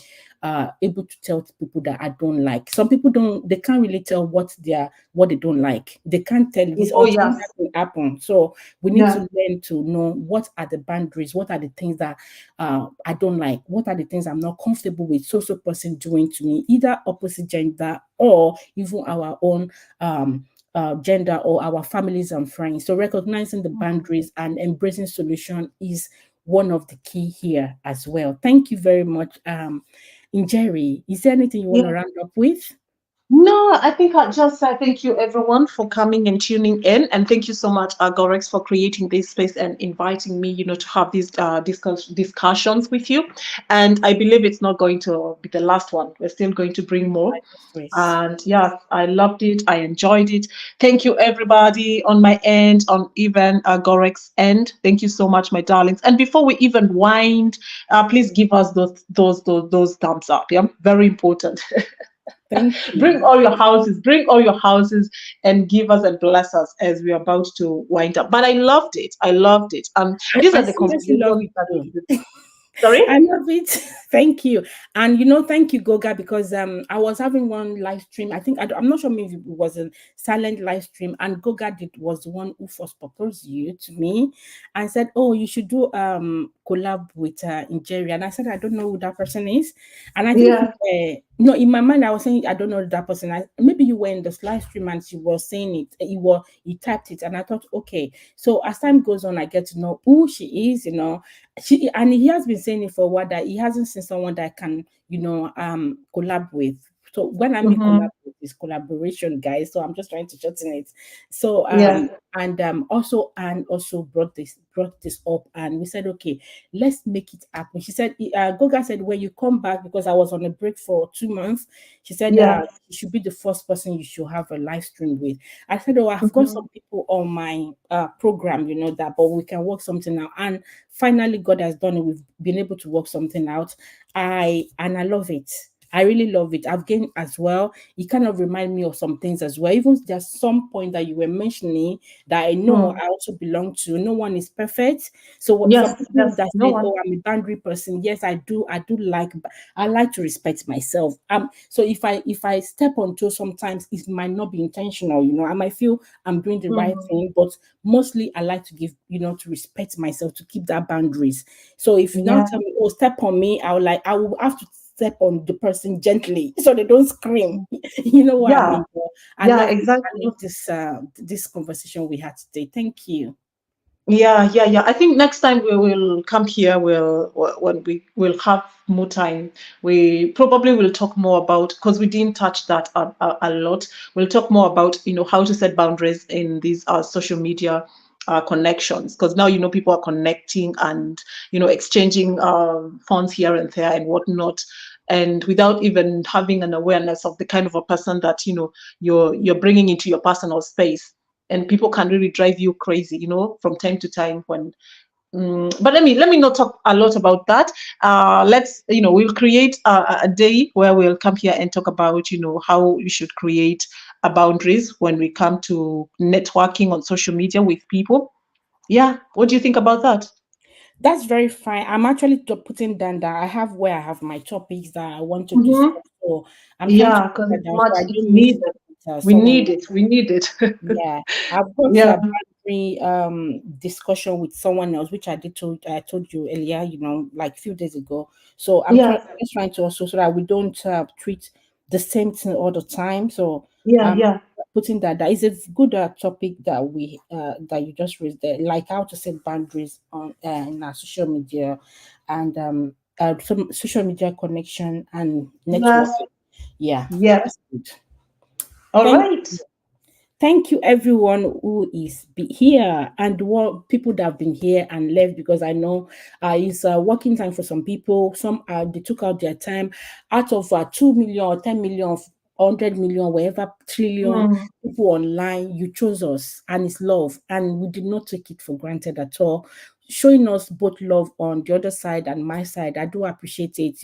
able to tell to people that I don't like. Some people don't, they can't really tell what they don't like. They can't tell this Oh, until that yes. will happen. So we need to Yeah. learn to know what are the boundaries, what are the things that I don't like, what are the things I'm not comfortable with social person doing to me, either opposite gender or even our own gender, or our families and friends. So recognizing the boundaries and embracing solution is one of the key here as well. Thank you very much. Njeri, is there anything you want to Yeah. round up with? No, I think I'll just say thank you everyone for coming and tuning in, and thank you so much, Gorex, for creating this space and inviting me, to have these discussions with you. And I believe it's not going to be the last one. We're still going to bring more. Grace. And yes, I loved it. I enjoyed it. Thank you, everybody, on my end, on even Gorex's end. Thank you so much, my darlings. And before we even wind, please give us those thumbs up. Yeah, very important. Thank Bring you. all your houses, bring all your houses, and give us and bless us as we're about to wind up. But I loved it. I loved it. These I are the seriously love conversations it that too. sorry. I love it. Thank you. And thank you, Goga, because I was having one live stream. I think I'm not sure maybe it was a silent live stream, and Goga was the one who first proposed you to me and said, "Oh, you should do collab with Njeri." And I said, "I don't know who that person is." And I think Yeah. no, in my mind I was saying I don't know that person. Maybe you were in this live stream and she was saying it. You typed it, and I thought, okay. So as time goes on, I get to know who she is. And he has been saying it for a while that he hasn't seen someone that can collab with. So when I mean collab Mm-hmm. with, is collaboration, guys. So I'm just trying to shorten it. So Yeah. and also brought this up, and we said, okay, let's make it happen. She said, Goga said, when you come back, because I was on a break for 2 months, she said Yeah. you should be the first person you should have a live stream with. I said, oh, I've got Mm-hmm. some people on my program, that, but we can work something out. And finally, God has done it. We've been able to work something out. I love it. I really love it. I've gained as well. It kind of remind me of some things as well. Even there's some point that you were mentioning that I know Mm. I also belong to. No one is perfect. So some Yes. people Yes. that No said, one. "Oh, I'm a boundary person." Yes, I do. I like to respect myself. So if I step on toes, sometimes it might not be intentional. I might feel I'm doing the right Mm. thing, but mostly I like to give, to respect myself, to keep that boundaries. So if you now Yeah. tell me, oh, step on me, I will have to step on the person gently so they don't scream. You know what I Yeah. mean? But I Yeah. love it. I Exactly. love this conversation we had today. Thank you. Yeah, yeah, yeah. I think next time we will come here, when we will have more time, we probably will talk more about, because we didn't touch that a lot. We'll talk more about, how to set boundaries in these social media connections, because now, people are connecting and, exchanging funds here and there and whatnot, and without even having an awareness of the kind of a person that, you're bringing into your personal space, and people can really drive you crazy, from time to time when. But let me not talk a lot about that. Let's, we'll create a day where we'll come here and talk about, how you should create boundaries when we come to networking on social media with people. Yeah, what do you think about that? That's very fine. I'm actually putting down that I have where I have my topics that I want to Mm-hmm. discuss. So I'm trying to Yeah, put because that it's down much, so I it's don't miss it needed. with We someone. need it. We need it. Yeah, I've got Yeah, a boundary discussion with someone else, which I told you earlier, like a few days ago. So yeah, I'm just trying to also so that we don't treat the same thing all the time. So yeah, um yeah. putting that is a good topic that you just raised there, like how to set boundaries on in our social media and some social media connection and Yes, networking. Yeah, yes. that's good. All Thank right. Thank you, everyone who is here and what people that have been here and left, because I know it's working time for some people. Some they took out their time out of 2 million or 10 million, 100 million, whatever trillion Mm. people online. You chose us, and it's love, and we did not take it for granted at all. Showing us both love on the other side and my side, I do appreciate it.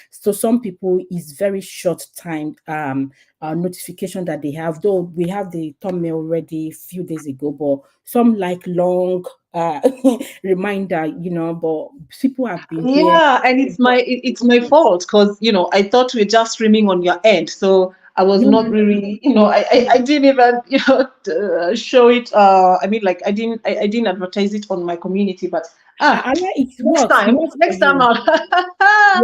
So some people is very short time notification that they have. Though we have the thumbnail already a few days ago, but some like long reminder, but people have been here. Yeah, and it's my fault, because I thought we are just streaming on your end, so I was No, not really, I didn't even show it. I mean, like, I didn't advertise it on my community, but it next works. It time, works for next time you. I'll.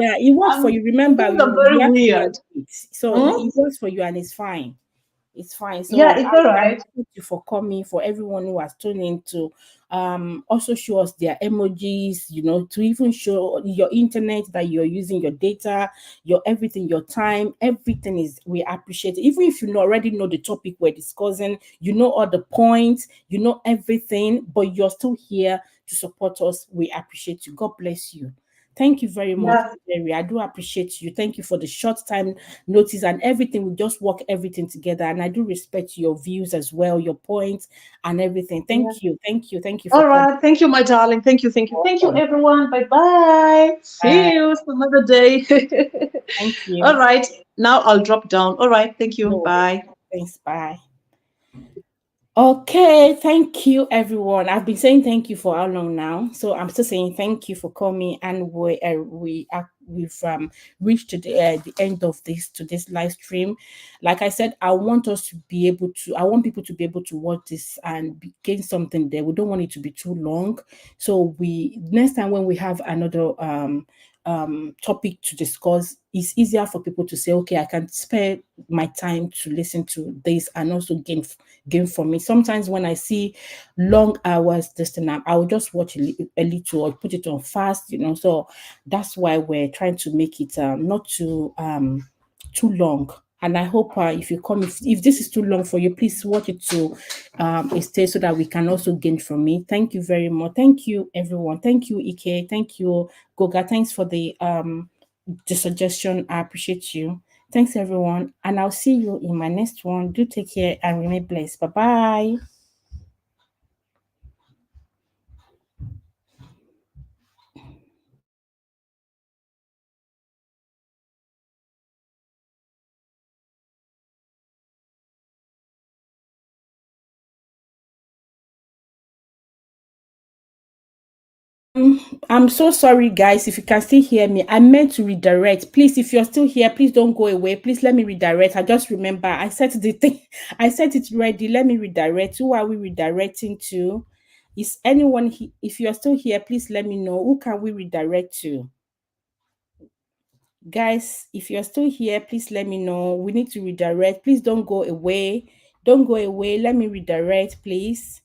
Yeah, it works for you. Remember, Things are you very have to weird. learn it. So it Hmm? works for you, and it's fine. It's fine. Yeah, So it's all I right. thank you for coming, for everyone who has tuned in to also show us their emojis, to even show your internet that you're using, your data, your everything, your time, everything is we appreciate it. Even if you already know the topic we're discussing, you know all the points, you know everything, but you're still here to support us. We appreciate you. God bless you. Thank you very much, Yeah, Jerry. I do appreciate you. Thank you for the short time notice and everything. We just work everything together. And I do respect your views as well, your points and everything. yeah. Thank you. Thank you. Thank you for All coming. right. Thank you, my darling. Thank you. Thank you. Thank you, Welcome. everyone. Bye bye. See you some other day. Thank All you. right. Now I'll drop down. All right. Thank you. No worries. Bye. Thanks. Bye. Okay, thank you, everyone. I've been saying thank you for how long now? So I'm still saying thank you for coming, and we've reached to the end of this live stream. Like I said, I want us to be able to. I want people to be able to watch this and gain something there. We don't want it to be too long. So we next time when we have another topic to discuss, it's easier for people to say, okay, I can spare my time to listen to this and also gain from it. Sometimes when I see long hours, this thing, I will just watch a little or put it on fast, So that's why we're trying to make it not too long. And I hope if you come, if this is too long for you, please watch it to a stage so that we can also gain from it. Thank you very much. Thank you, everyone. Thank you, Ike. Thank you, Goga. Thanks for the suggestion. I appreciate you. Thanks, everyone. And I'll see you in my next one. Do take care and remain blessed. Bye bye. I'm so sorry, guys. If you can still hear me, I meant to redirect. Please, if you're still here, please don't go away. Please let me redirect. I just remember I set the thing, I set it ready. Let me redirect. Who are we redirecting to? Is anyone if you're still here, please let me know. Who can we redirect to? Guys, if you're still here, please let me know. We need to redirect. Please don't go away. Don't go away. Let me redirect, please.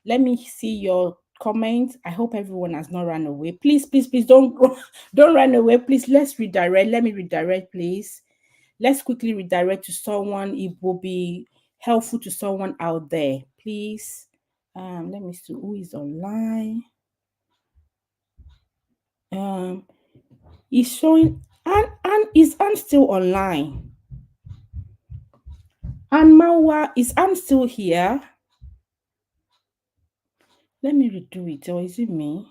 Let me see your comment. I hope everyone has not run away. Please, please, please don't don't run away. Please, let's redirect. Let me redirect, please. Let's quickly redirect to someone. It will be helpful to someone out there. Please. Let me see who is online. Um, is showing and is Anne still online? And Mawa, is Anne still here? Let me redo it. Or is it me?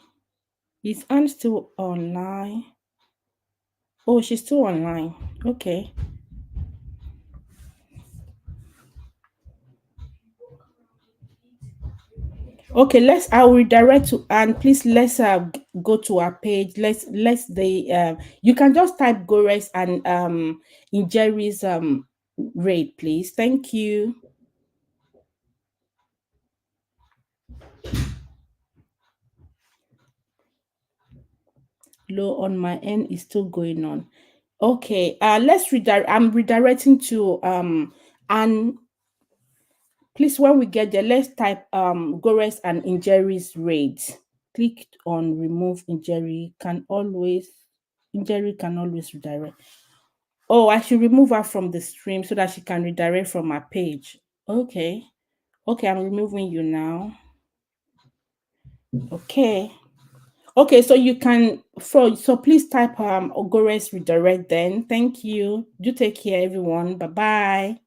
Is Anne still online? Oh, she's still online. Okay. Okay, I'll redirect to Anne. Please let's go to our page. Let's the you can just type Gores and in Jerry's rate, please. Thank you. Low on my end is still going on. Okay, let's redirect. I'm redirecting to Anne. Please, when we get there, let's type Gores and Injeri's rate. Click on remove Injeri. Injeri can always redirect. Oh, I should remove her from the stream so that she can redirect from my page. Okay. Okay, I'm removing you now. Okay. Okay, so you can so please type Gores redirect then. Thank you. Do take care, everyone. Bye-bye.